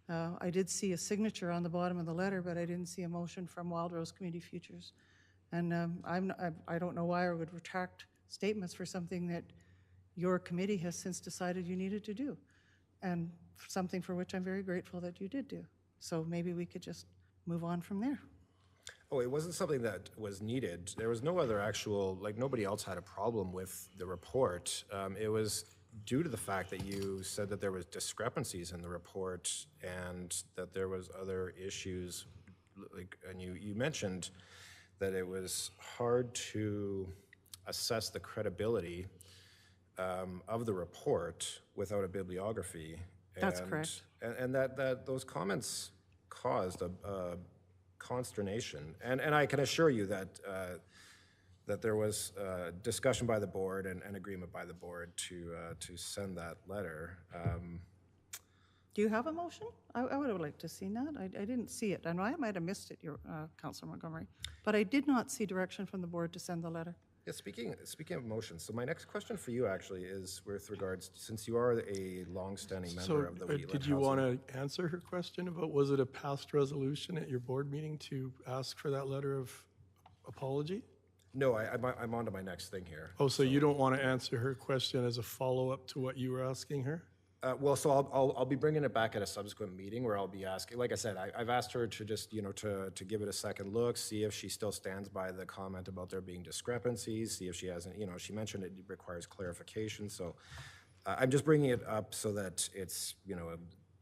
I did see a signature on the bottom of the letter, but I didn't see a motion from Wild Rose Community Futures. And I don't know why I would retract statements for something that your committee has since decided you needed to do, and something for which I'm very grateful that you did do. So maybe we could just move on from there. Oh, it wasn't something that was needed. There was no other actual, like, nobody else had a problem with the report. It was due to the fact that you said that there was discrepancies in the report and that there was other issues, like, and you mentioned that it was hard to assess the credibility of the report without a bibliography. That's correct. And that those comments caused a consternation. And I can assure you that that there was discussion by the board and agreement by the board to send that letter. Do you have a motion? I would have liked to have seen that. I didn't see it. I know I might have missed it, Councillor Montgomery, but I did not see direction from the board to send the letter. Yeah, speaking of motions, so my next question for you actually is with regards to, since you are a long-standing member of the Wheatland did you Housing- want to answer her question about, was it a past resolution at your board meeting to ask for that letter of apology? No, I'm on to my next thing here. Oh, so you don't want to answer her question as a follow-up to what you were asking her? Well, so I'll be bringing it back at a subsequent meeting where I'll be asking, like I said, I've asked her to just, to give it a second look, see if she still stands by the comment about there being discrepancies, see if she hasn't, she mentioned it requires clarification. So I'm just bringing it up so that it's,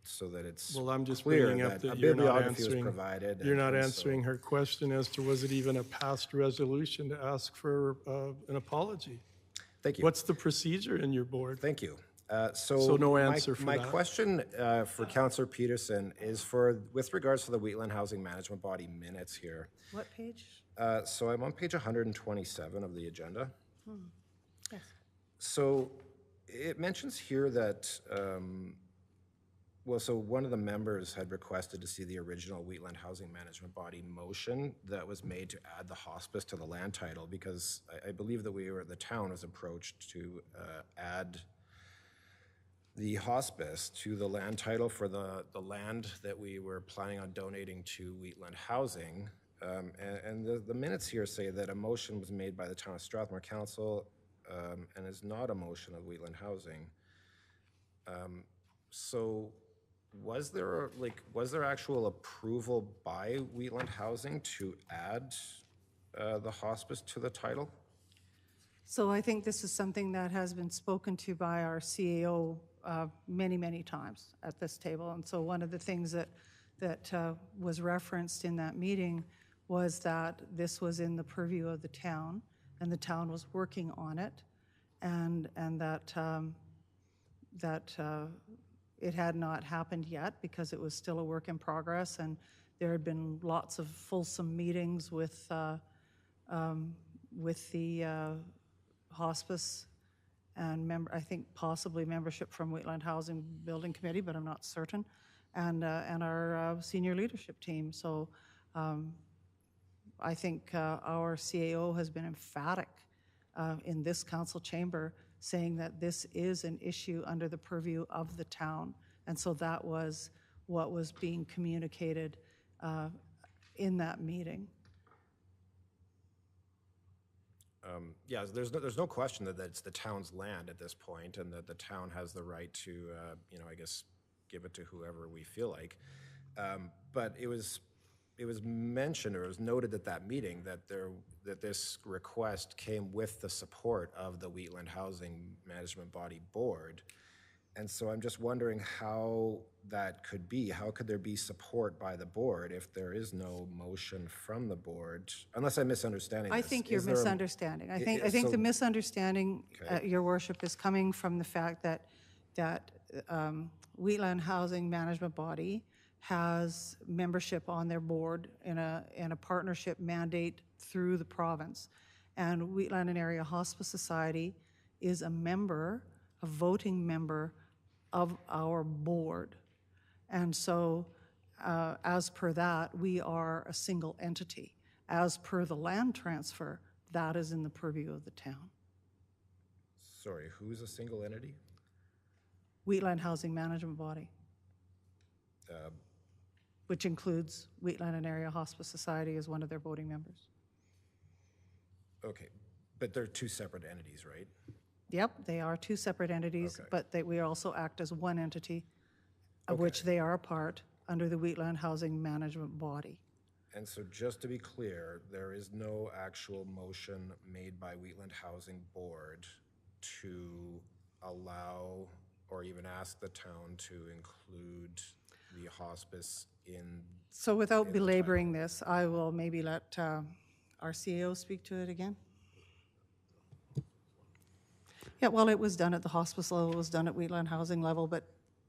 so that it's Well, I'm just clear bringing up that a that you're not bibliography was answering, provided. you're not and so- answering her question as to was it even a past resolution to ask for an apology? Thank you. What's the procedure in your board? Thank you. So no answer for my that? question for Councillor Peterson is with regards to the Wheatland Housing Management Body minutes here. What page? So I'm on page 127 of the agenda. Yes. So it mentions here that, so one of the members had requested to see the original Wheatland Housing Management Body motion that was made to add the hospice to the land title, because I believe that the town was approached to add the hospice to the land title for the land that we were planning on donating to Wheatland Housing. And the minutes here say that a motion was made by the Town of Strathmore Council and is not a motion of Wheatland Housing. So was there actual approval by Wheatland Housing to add the hospice to the title? So I think this is something that has been spoken to by our CAO many, many times at this table. And so one of the things that was referenced in that meeting was that this was in the purview of the town, and the town was working on it, and that it had not happened yet because it was still a work in progress, and there had been lots of fulsome meetings with the hospice and I think possibly membership from Wheatland Housing Building Committee, but I'm not certain, and our senior leadership team. So I think our CAO has been emphatic in this council chamber saying that this is an issue under the purview of the town. And so that was what was being communicated in that meeting. Yeah, there's no question that it's the town's land at this point, and that the town has the right to, I guess, give it to whoever we feel like. But it was mentioned, or it was noted at that meeting, that this request came with the support of the Wheatland Housing Management Body Board. And so I'm just wondering how that could be. How could there be support by the board if there is no motion from the board? Unless I'm misunderstanding I this. think you're misunderstanding. I think the misunderstanding, Your Worship, is coming from the fact that Wheatland Housing Management Body has membership on their board in a partnership mandate through the province. And Wheatland and Area Hospice Society is a voting member of our board. And so as per that, we are a single entity. As per the land transfer, that is in the purview of the town. Sorry, who's a single entity? Wheatland Housing Management Body. which includes Wheatland and Area Hospice Society as one of their voting members. Okay, but they're two separate entities, right? Yep, they are two separate entities, Okay. but we also act as one entity, of which they are a part under the Wheatland Housing Management Body. And so just to be clear, there is no actual motion made by Wheatland Housing Board to allow or even ask the town to include the hospice in. So without belaboring this, I will maybe let our CEO speak to it again. Yeah, well, it was done at the hospice level, it was done at Wheatland Housing level, but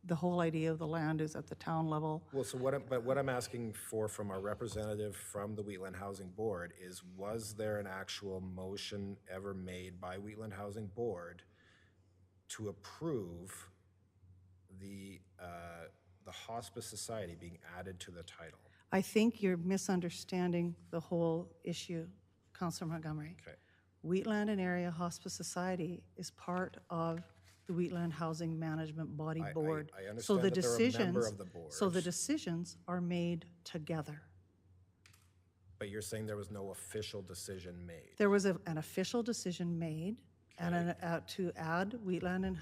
the whole idea of the land is at the town level. Well, so what I'm asking for from our representative from the Wheatland Housing Board is, was there an actual motion ever made by Wheatland Housing Board to approve the Hospice Society being added to the title? I think you're misunderstanding the whole issue, Councillor Montgomery. Okay. Wheatland and Area Hospice Society is part of the Wheatland Housing Management Body Board. I understand So the that they're a member decisions, of the board. so the decisions are made together. But you're saying there was no official decision made? There was an official decision made and to add Wheatland and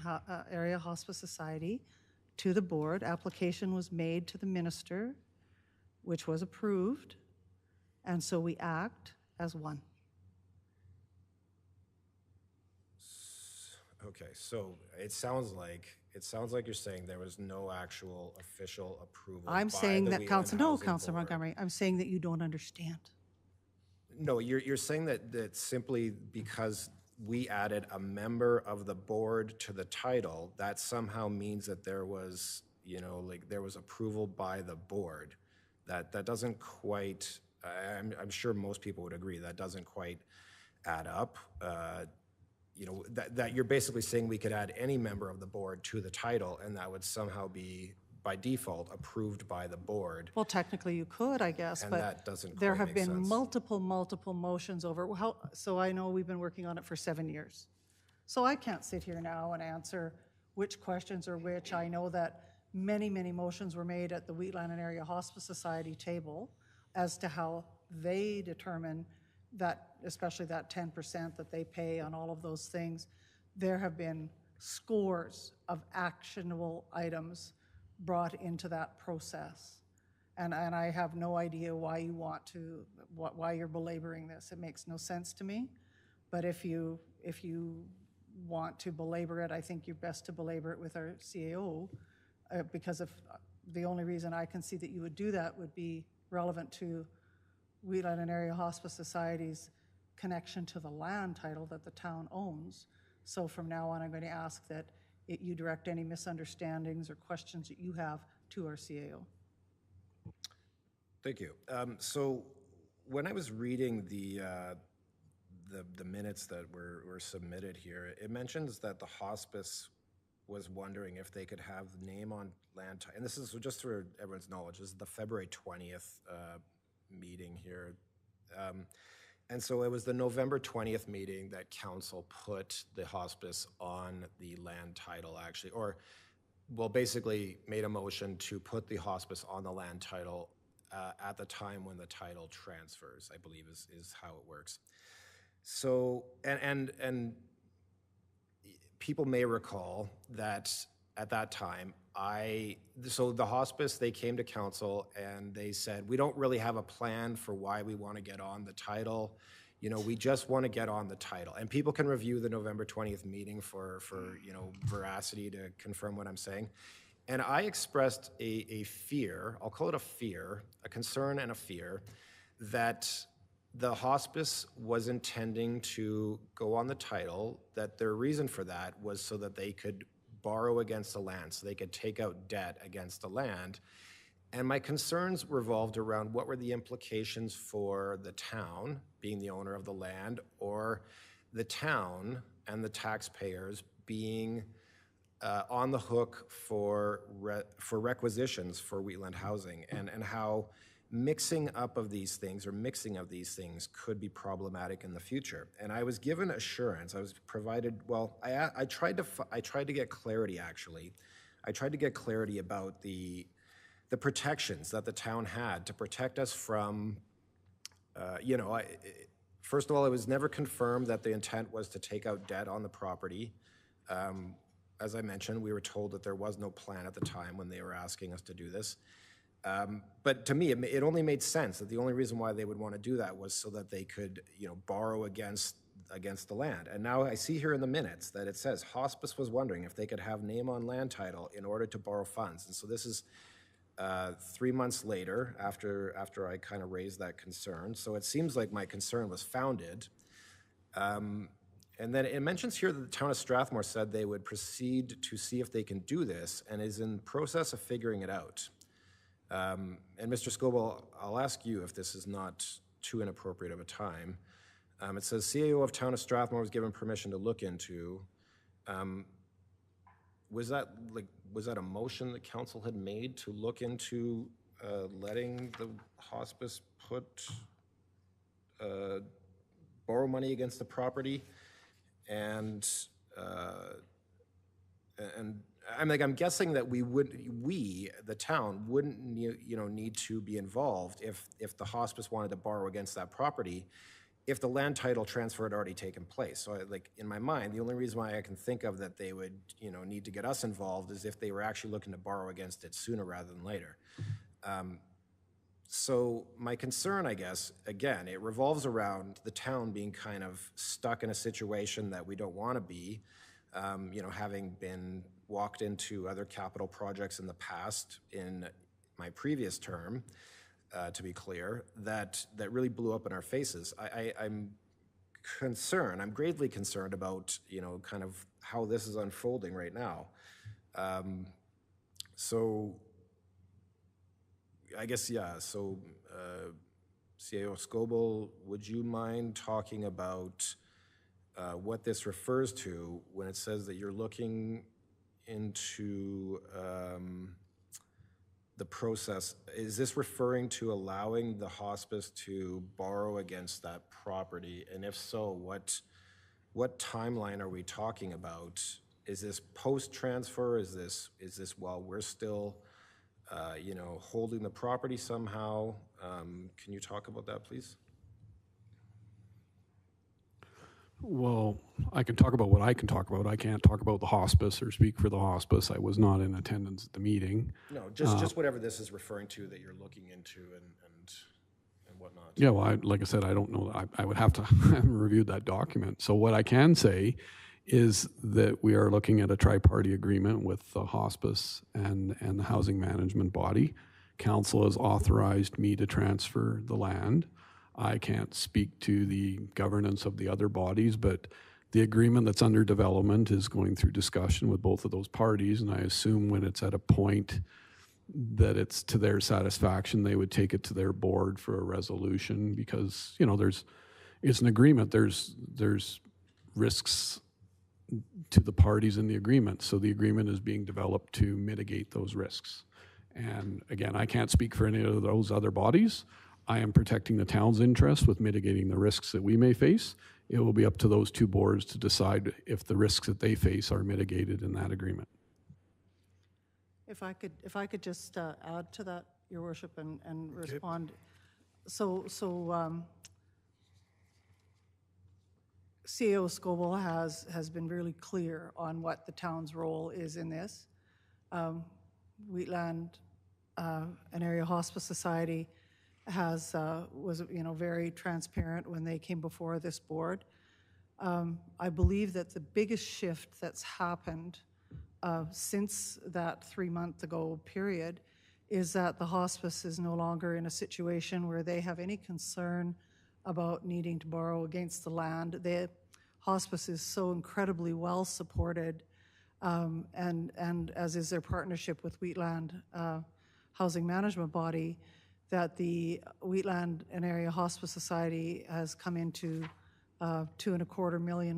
Area Hospice Society to the board. Application was made to the minister, which was approved, and so we act as one. Okay, so it sounds like you're saying there was no actual official approval. I'm by saying the that Wheatland Councillor Housing Board. Montgomery, I'm saying that you don't understand. No, you're saying that simply because we added a member of the board to the title, that somehow means that there was, there was approval by the board. That doesn't quite, I'm sure most people would agree, that doesn't quite add up. That you're basically saying we could add any member of the board to the title and that would somehow be, by default, approved by the board. Well, technically you could, I guess, And but that doesn't there quite have make been sense. multiple motions over, so I know we've been working on it for 7 years. So I can't sit here now and answer which questions are which. I know that many motions were made at the Wheatland and Area Hospice Society table as to how they determine that, especially that 10% that they pay on all of those things. There have been scores of actionable items brought into that process. And I have no idea why you want to, why you're belaboring this. It makes no sense to me. But if you want to belabor it, I think you're best to belabor it with our CAO, because if the only reason I can see that you would do that would be relevant to Wheatland and Area Hospice Society's connection to the land title that the town owns. So from now on, I'm going to ask that you direct any misunderstandings or questions that you have to our CAO. Thank you. So when I was reading the minutes that were submitted here, it mentions that the hospice was wondering if they could have the name on land, and this is just for everyone's knowledge, this is the February 20th meeting here. And so it was the November 20th meeting that council put the hospice on the land title, actually, or, well, basically made a motion to put the hospice on the land title at the time when the title transfers, I believe is how it works. So, and people may recall that at that time, so the hospice, they came to council and they said, we don't really have a plan for why we want to get on the title. We just want to get on the title. And people can review the November 20th meeting for veracity to confirm what I'm saying. And I expressed a fear, I'll call it a fear, a concern and a fear, that the hospice was intending to go on the title, that their reason for that was so that they could borrow against the land, so they could take out debt against the land. And my concerns revolved around what were the implications for the town, being the owner of the land, or the town and the taxpayers being on the hook for requisitions for Wheatland Housing, and how mixing of these things could be problematic in the future. And I was given assurance, I was provided, well, I tried to get clarity, actually. I tried to get clarity about the the protections that the town had to protect us from, first of all, it was never confirmed that the intent was to take out debt on the property. As I mentioned, we were told that there was no plan at the time when they were asking us to do this. But to me, it only made sense that the only reason why they would want to do that was so that they could, borrow against the land. And now I see here in the minutes that it says hospice was wondering if they could have name on land title in order to borrow funds. And so this is 3 months later after I kind of raised that concern. So it seems like my concern was founded. And then it mentions here that the town of Strathmore said they would proceed to see if they can do this and is in process of figuring it out. And Mr. Scoble, I'll ask you if this is not too inappropriate of a time. It says CAO of Town of Strathmore was given permission to look into. Was that a motion the council had made to look into letting the hospice borrow money against the property? And I'm guessing that the town wouldn't need to be involved if the hospice wanted to borrow against that property if the land title transfer had already taken place. So in my mind, the only reason why I can think of that they would need to get us involved is if they were actually looking to borrow against it sooner rather than later. So my concern, I guess, again, it revolves around the town being kind of stuck in a situation that we don't want to be, having been walked into other capital projects in the past in my previous term, to be clear, that really blew up in our faces. I'm concerned, I'm gravely concerned about, kind of how this is unfolding right now. So I guess, so CAO Scoble, would you mind talking about what this refers to when it says that you're looking into the process? Is this referring to allowing the hospice to borrow against that property? And if so, what timeline are we talking about? Is this post-transfer? Is this while we're still holding the property somehow? Can you talk about that, please? Well, I can talk about what I can talk about. I can't talk about the hospice or speak for the hospice. I was not in attendance at the meeting. No, just whatever this is referring to that you're looking into and whatnot. Yeah, well, like I said, I don't know. I would have to I haven't reviewed that document. So what I can say is that we are looking at a tri-party agreement with the hospice and the housing management body. Council has authorized me to transfer the land. I can't speak to the governance of the other bodies, but the agreement that's under development is going through discussion with both of those parties, and I assume when it's at a point that it's to their satisfaction, they would take it to their board for a resolution because, it's an agreement. There's risks to the parties in the agreement, so the agreement is being developed to mitigate those risks. And again, I can't speak for any of those other bodies. I am protecting the town's interest with mitigating the risks that we may face. It will be up to those two boards to decide if the risks that they face are mitigated in that agreement. If I could just add to that, Your Worship, and respond. So CAO Scoble has been really clear on what the town's role is in this. Wheatland and Area Hospice Society was very transparent when they came before this board. I believe that the biggest shift that's happened since that 3-month ago period is that the hospice is no longer in a situation where they have any concern about needing to borrow against the land. The hospice is so incredibly well supported, and as is their partnership with Wheatland Housing Management Body, that the Wheatland and Area Hospice Society has come into $2.25 million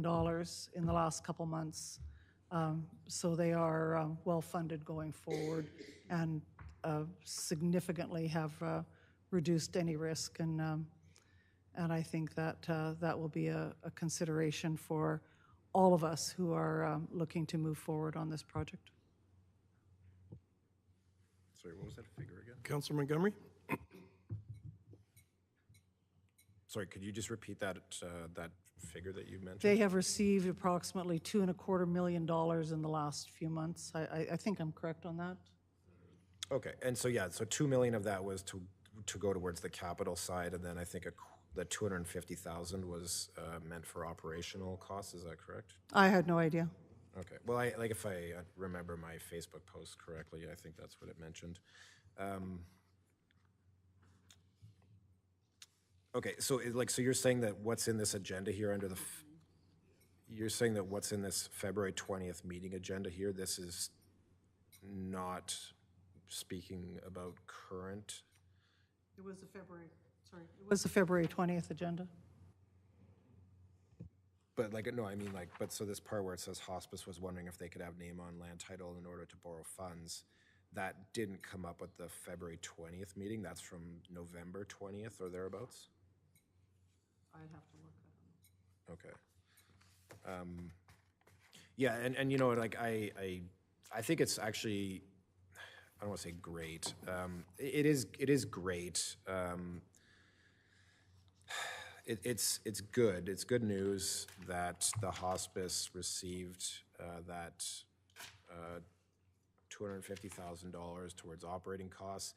in the last couple months. So they are well-funded going forward and significantly have reduced any risk. And I think that that will be a consideration for all of us who are looking to move forward on this project. Sorry, what was that figure again? Councillor Montgomery? Sorry, could you just repeat that that figure that you mentioned? They have received approximately $2.25 million in the last few months. I think I'm correct on that. Okay, and so yeah, so 2 million of that was to go towards the capital side, and then I think the 250,000 was meant for operational costs. Is that correct? I had no idea. Okay. Well, if I remember my Facebook post correctly, I think that's what it mentioned. Okay, so so you're saying that what's in this agenda here under the, you're saying that what's in this February 20th meeting agenda here, this is not speaking about current? It was the February 20th agenda. But no, I mean but so this part where it says hospice was wondering if they could have name on land title in order to borrow funds, that didn't come up at the February 20th meeting. That's from November 20th or thereabouts? I'd have to look at them. Okay. Yeah, and you know, I think it's actually, I don't want to say great. It is great. It's good. It's good news that the hospice received that $250,000 towards operating costs.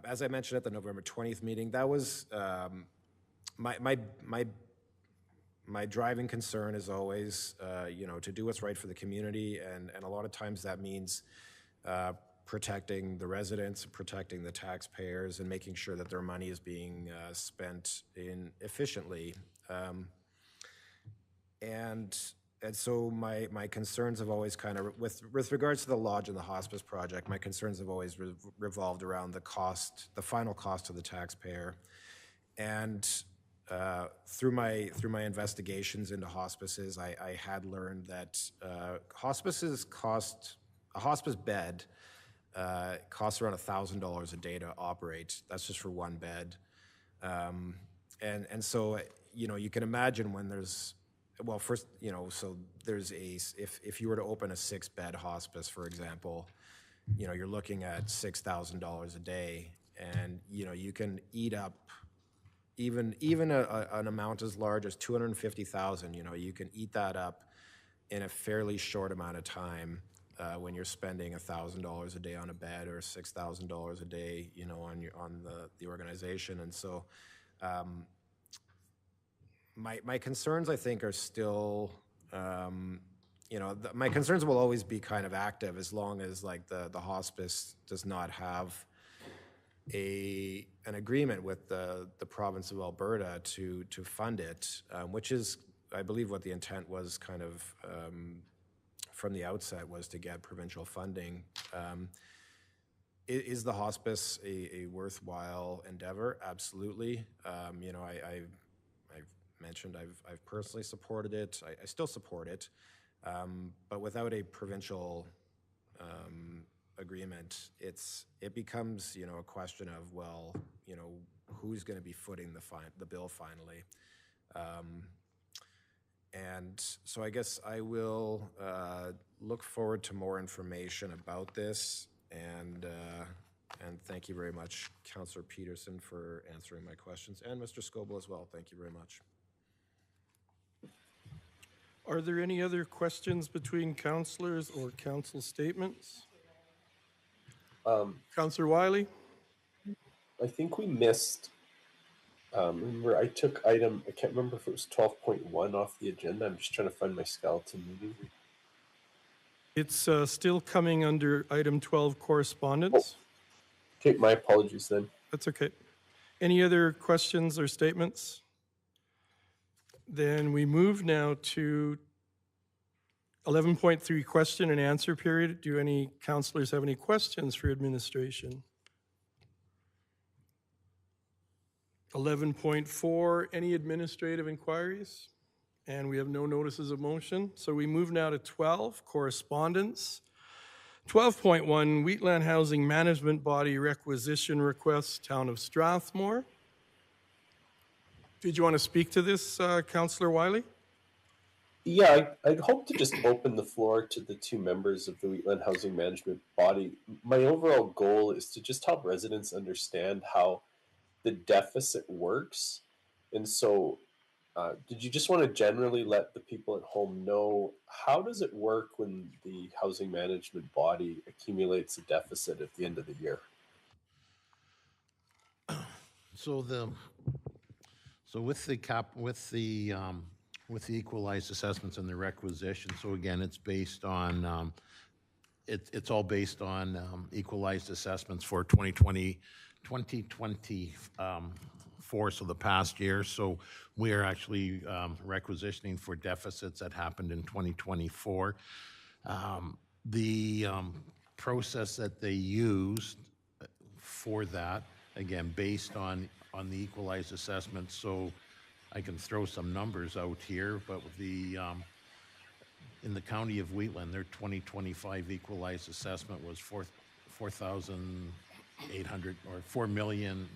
As I mentioned at the November 20th meeting, that was my driving concern is always, to do what's right for the community, and a lot of times that means protecting the residents, protecting the taxpayers, and making sure that their money is being spent efficiently. And so my concerns have always kind of, with regards to the lodge and the hospice project, my concerns have always revolved around the final cost to the taxpayer. And through my investigations into hospices, I had learned that hospices a hospice bed costs around $1,000 a day to operate. That's just for one bed. And so, you can imagine when there's, well, first, so there's if you were to open a 6-bed hospice, for example, you're looking at $6,000 a day, and, you can eat up even an amount as large as $250,000, you can eat that up in a fairly short amount of time. When you're spending $1,000 a day on a bed or $6,000 a day, on the organization. And so my concerns, I think, are still, my concerns will always be kind of active as long as the hospice does not have an agreement with the province of Alberta to fund it, which is, I believe, what the intent was kind of from the outset, was to get provincial funding. Is the hospice a worthwhile endeavor? Absolutely. I've mentioned I've personally supported it. I still support it, but without a provincial agreement, it becomes a question of, well, who's going to be footing the bill finally. And so I guess I will look forward to more information about this, and thank you very much, Councillor Peterson, for answering my questions, and Mr. Scoble as well. Thank you very much. Are there any other questions between councillors or council statements? Councillor Wiley? I think we missed. Remember, I took I can't remember if it was 12.1 off the agenda. I'm just trying to find my skeleton meeting. It's still coming under item 12, correspondence. Oh. Okay, my apologies then. That's okay. Any other questions or statements? Then we move now to 11.3, question and answer period. Do any councillors have any questions for administration? 11.4, any administrative inquiries? And we have no notices of motion. So we move now to 12, correspondence. 12.1, Wheatland Housing Management Body requisition request, Town of Strathmore. Did you want to speak to this, Councillor Wiley? Yeah, I'd hope to just open the floor to the two members of the Wheatland Housing Management Body. My overall goal is to just help residents understand how the deficit works. And so, did you just want to generally let the people at home know how does it work when the housing management body accumulates a deficit at the end of the year? So with the equalized assessments and the requisition, so again, it's based on, it's all based on equalized assessments for 2024, so the past year. So we are actually requisitioning for deficits that happened in 2024. The process that they used for that, again, based on the equalized assessment, so I can throw some numbers out here, but with the in the county of Wheatland, their 2025 equalized assessment was 4,800 or 4 million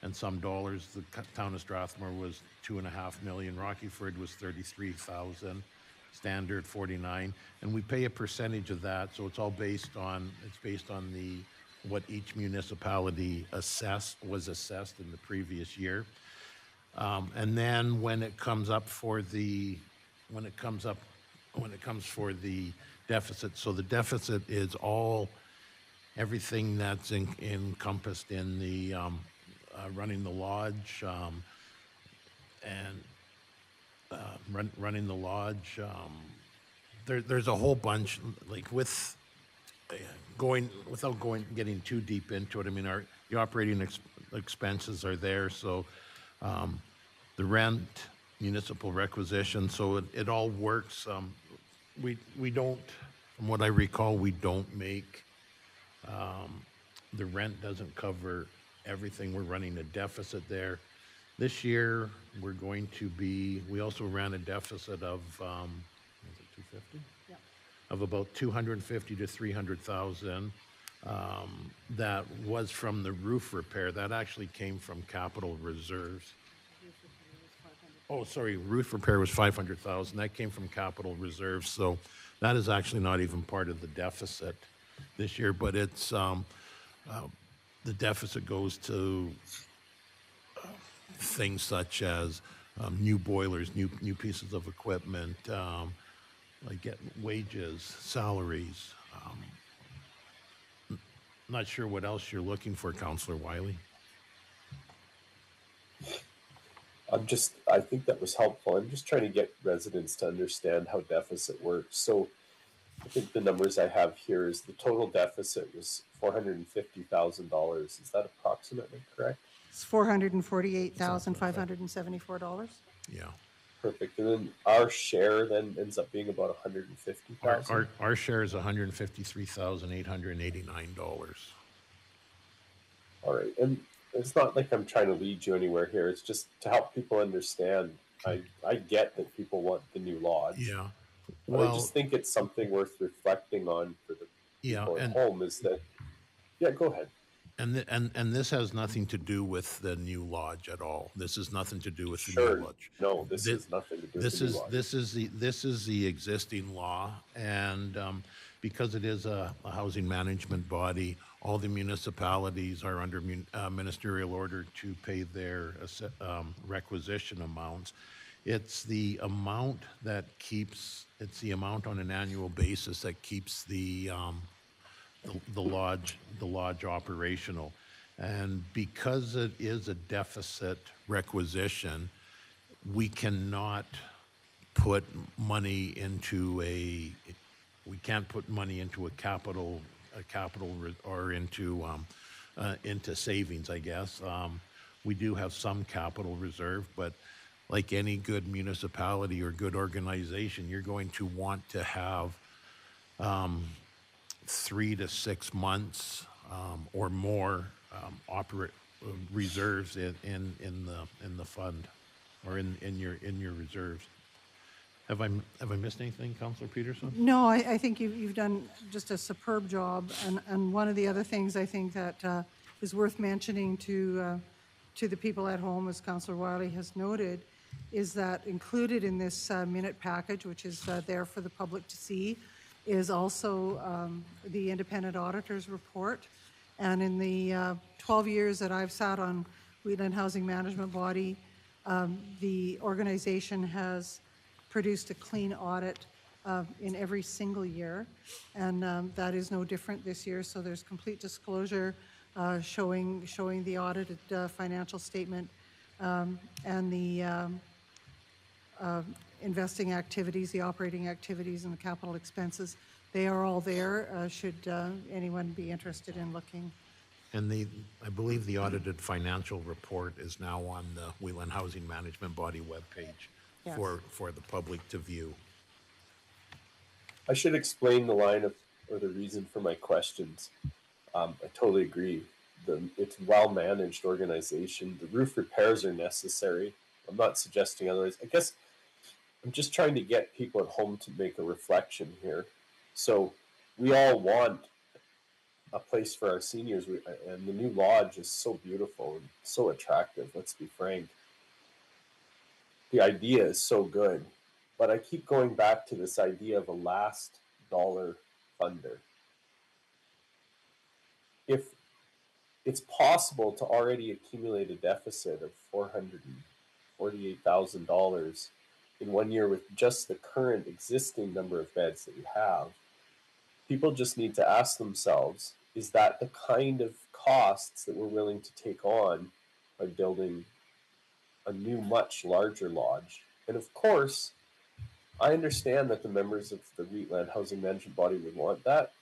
and some dollars. The town of Strathmore was 2.5 million. Rockyford was 33,000. Standard 49, and we pay a percentage of that. So it's all based on the what each municipality was assessed in the previous year. And then when it comes for the deficit, so the deficit is everything that's encompassed in the running the lodge running the lodge. There's a whole bunch, like without getting too deep into it. I mean, the operating expenses are there, so the rent, municipal requisition, so it all works. We don't, from what I recall, we don't make, the rent doesn't cover everything. We're running a deficit there. This year, we also ran a deficit of, was it 250? Yeah. Of about 250 to 300,000. That was from the roof repair. That actually came from capital reserves. Oh, sorry, roof repair was 500,000. That came from capital reserves. So that is actually not even part of the deficit this year, but it's, the deficit goes to things such as new boilers, new pieces of equipment, like wages, salaries. Not sure what else you're looking for, Councillor Wiley. I think that was helpful. I'm just trying to get residents to understand how deficit works. So I think the numbers I have here is the total deficit was $450,000. Is that approximately correct? It's $448,574. Yeah. Perfect. And then our share then ends up being about $150,000. Our share is $153,889. All right. And it's not like I'm trying to lead you anywhere here. It's just to help people understand. I get that people want the new lodge. Yeah. Well, I just think it's something worth reflecting on for the people at home is that, go ahead. And this has nothing to do with the new lodge at all. This has nothing to do with the new lodge. No, this has nothing to do with the new lodge. This is the existing law, and because it is a housing management body, all the municipalities are under ministerial order to pay their requisition amounts. It's the amount it's the amount on an annual basis that keeps the lodge operational. And because it is a deficit requisition, we cannot put money into a capital or into savings, I guess. We do have some capital reserve, but like any good municipality or good organization, you're going to want to have 3 to 6 months or more reserves in the fund or in your reserves. Have I missed anything, Councillor Peterson? No, I think you've done just a superb job. And one of the other things I think that is worth mentioning to the people at home, as Councillor Wiley has noted, is that included in this minute package, which is there for the public to see, is also the independent auditor's report. And in the 12 years that I've sat on Wheatland Housing Management Body, the organization has produced a clean audit in every single year, and that is no different this year. So there's complete disclosure showing the audited financial statement and the investing activities, the operating activities, and the capital expenses. They are all there, should anyone be interested in looking. And I believe the audited financial report is now on the Wheatland Housing Management Body webpage Yes. for the public to view. I should explain the line of, or the reason for my questions. I totally agree. It's a well-managed organization. The roof repairs are necessary. I'm not suggesting otherwise. I guess I'm just trying to get people at home to make a reflection here. So we all want a place for our seniors, and the new lodge is so beautiful and so attractive, let's be frank. The idea is so good, but I keep going back to this idea of a last dollar funder. If it's possible to already accumulate a deficit of $448,000 in 1 year with just the current existing number of beds that we have, people just need to ask themselves, is that the kind of costs that we're willing to take on by building a new, much larger lodge? And of course, I understand that the members of the Wheatland Housing Management Body would want that.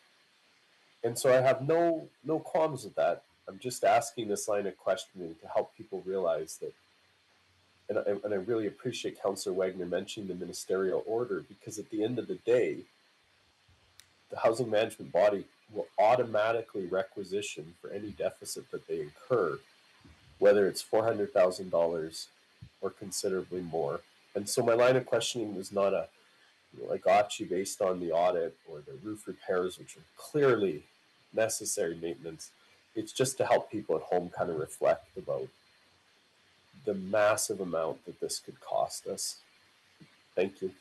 And so I have no qualms with that. I'm just asking this line of questioning to help people realize that, and I really appreciate Councillor Wagner mentioning the ministerial order, because at the end of the day, the Housing Management Body will automatically requisition for any deficit that they incur, whether it's $400,000 or considerably more. And so my line of questioning was not a gotcha based on the audit or the roof repairs, which are clearly necessary maintenance. It's just to help people at home kind of reflect about the massive amount that this could cost us. Thank you.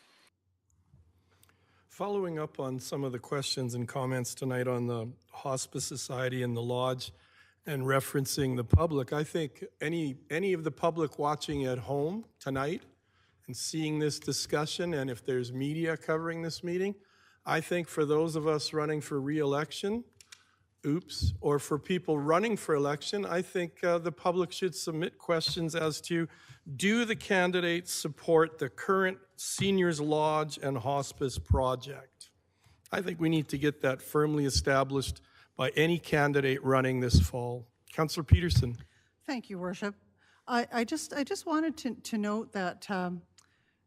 Following up on some of the questions and comments tonight on the Hospice Society and the Lodge and referencing the public, I think any of the public watching at home tonight and seeing this discussion, and if there's media covering this meeting, I think for those of us running for re-election, or for people running for election, I think the public should submit questions as to, do the candidates support the current Seniors Lodge and Hospice project? I think we need to get that firmly established by any candidate running this fall. Councillor Peterson. Thank you, Worship. I just wanted to note that,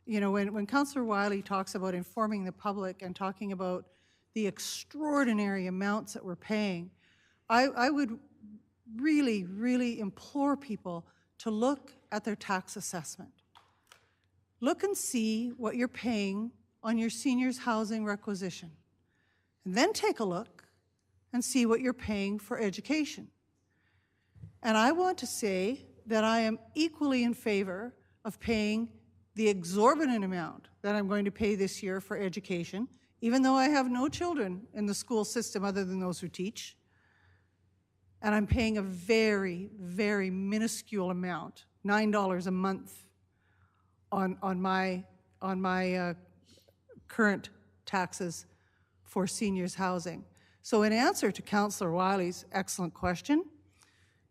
when Councillor Wiley talks about informing the public and talking about the extraordinary amounts that we're paying, I would really, really implore people to look at their tax assessment. Look and see what you're paying on your seniors' housing requisition. And then take a look and see what you're paying for education. And I want to say that I am equally in favor of paying the exorbitant amount that I'm going to pay this year for education, even though I have no children in the school system other than those who teach. And I'm paying a very, very minuscule amount, $9 a month, on my current taxes for seniors housing. So in answer to Councillor Wiley's excellent question,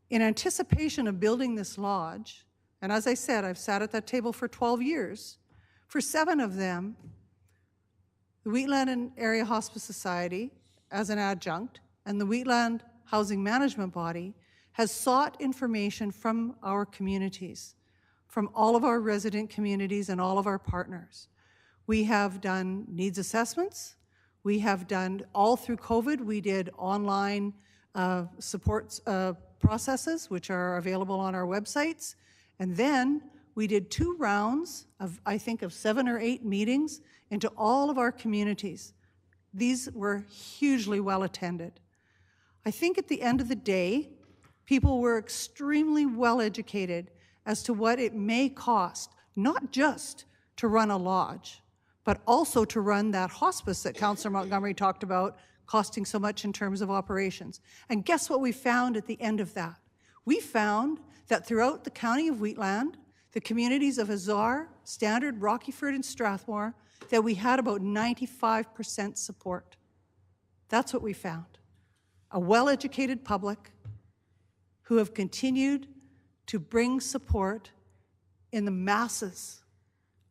in anticipation of building this lodge, and as I said, I've sat at that table for 12 years, for 7 of them, the Wheatland and Area Hospice Society, as an adjunct, and the Wheatland Housing Management Body has sought information from our communities, from all of our resident communities and all of our partners. We have done needs assessments. We have done, all through COVID, we did online support processes, which are available on our websites. And then we did 2 rounds of, I think, of 7 or 8 meetings into all of our communities. These were hugely well attended. I think at the end of the day, people were extremely well educated as to what it may cost not just to run a lodge, but also to run that hospice that Councillor Montgomery talked about costing so much in terms of operations. And guess what we found at the end of that? We found that throughout the county of Wheatland, the communities of Azar, Standard, Rockyford, and Strathmore, that we had about 95% support. That's what we found. A well-educated public who have continued to bring support in the masses,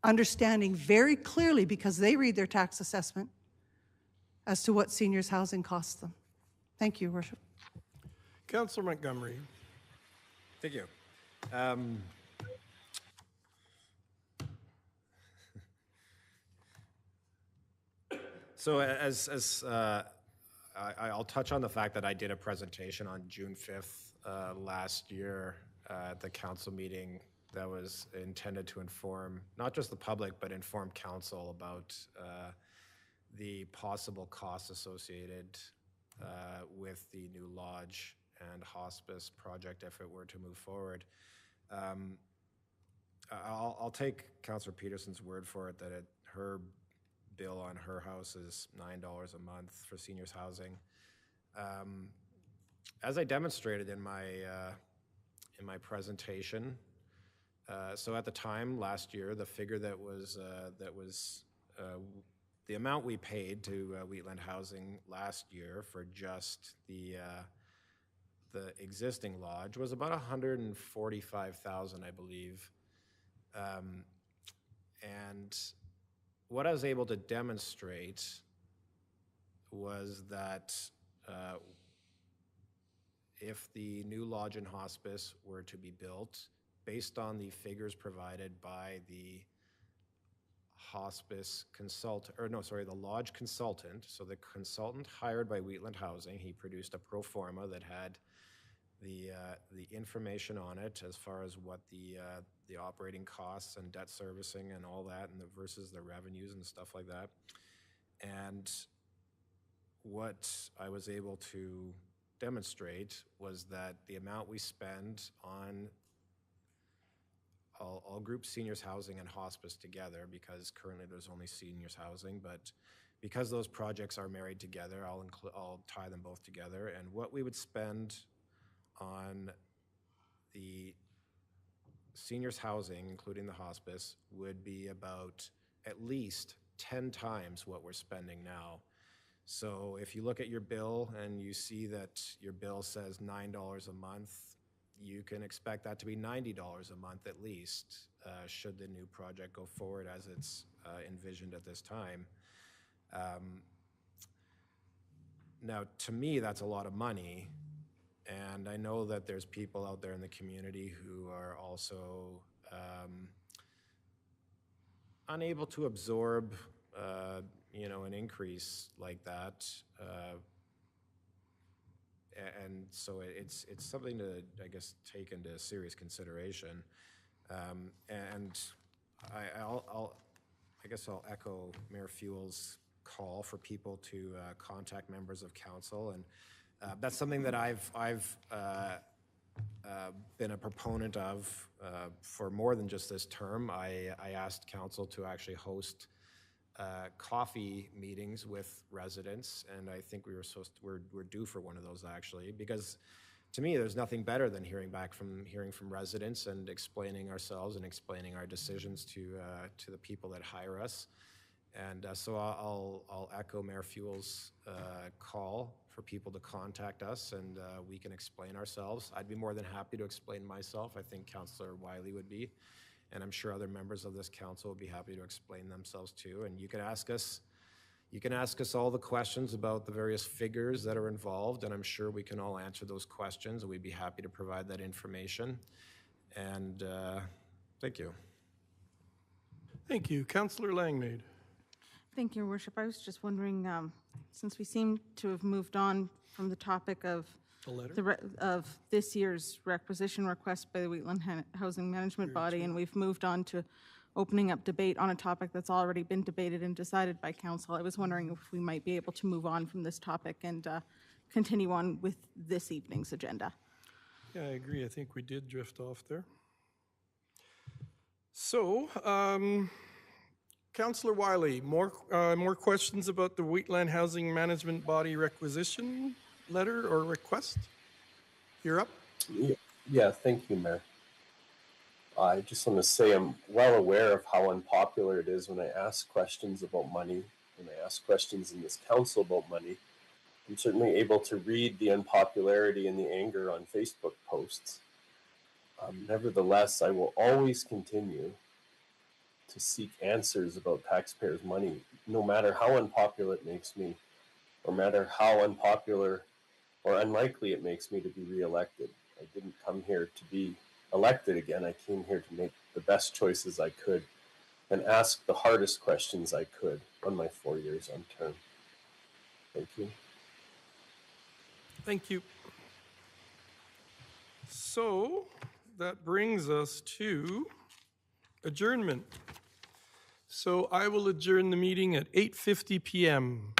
understanding very clearly, because they read their tax assessment, as to what seniors' housing costs them. Thank you, Your Worship. Councillor Montgomery. Thank you. So I'll touch on the fact that I did a presentation on June 5th last year at the council meeting that was intended to inform not just the public, but inform council about the possible costs associated with the new lodge and hospice project if it were to move forward. I'll take Councillor Peterson's word for it that her bill on her house is $9 a month for seniors housing. As I demonstrated in my presentation, so at the time last year, the figure that was the amount we paid to Wheatland Housing last year for just the existing lodge was about $145,000, I believe, and what I was able to demonstrate was that if the new lodge and hospice were to be built, based on the figures provided by the hospice consultant, or no, sorry, the lodge consultant, so the consultant hired by Wheatland Housing, he produced a pro forma that had the information on it as far as what the operating costs and debt servicing and all that, and versus the revenues and stuff like that. And what I was able to demonstrate was that the amount we spend on I'll group seniors housing and hospice together because currently there's only seniors housing, but because those projects are married together, I'll tie them both together. And what we would spend on the seniors housing, including the hospice, would be about at least 10 times what we're spending now. So if you look at your bill and you see that your bill says $9 a month, you can expect that to be $90 a month at least, should the new project go forward as it's envisioned at this time. Now, to me, that's a lot of money, and I know that there's people out there in the community who are also unable to absorb, an increase like that. And so it's something to, I guess, take into serious consideration. And I guess I'll echo Mayor Fuel's call for people to contact members of council, and that's something that I've been a proponent of for more than just this term. I asked council to actually host coffee meetings with residents, and I think we're due for one of those actually, because to me there's nothing better than hearing from residents and explaining ourselves and explaining our decisions to the people that hire us. And so I'll echo Mayor Fuel's call for people to contact us, and we can explain ourselves. I'd be more than happy to explain myself. I think Councillor Wiley would be. And I'm sure other members of this council will be happy to explain themselves too. And you can ask us all the questions about the various figures that are involved, and I'm sure we can all answer those questions, and we'd be happy to provide that information. And thank you. Thank you. Councillor Langmaid. Thank you, Your Worship. I was just wondering, since we seem to have moved on from the topic of of this year's requisition request by the Wheatland Housing Management Body, and we've moved on to opening up debate on a topic that's already been debated and decided by council. I was wondering if we might be able to move on from this topic and continue on with this evening's agenda. Yeah, I agree. I think we did drift off there. So, Councillor Wiley, more questions about the Wheatland Housing Management Body requisition letter or request? You're up. Yeah, thank you, Mayor. I just want to say I'm well aware of how unpopular it is when I ask questions about money, when I ask questions in this council about money. I'm certainly able to read the unpopularity and the anger on Facebook posts. Nevertheless, I will always continue to seek answers about taxpayers' money, no matter how unpopular it makes me, or matter how unpopular or unlikely it makes me to be reelected. I didn't come here to be elected again. I came here to make the best choices I could and ask the hardest questions I could on my 4 years on term. Thank you. Thank you. So that brings us to adjournment. So I will adjourn the meeting at 8:50 p.m.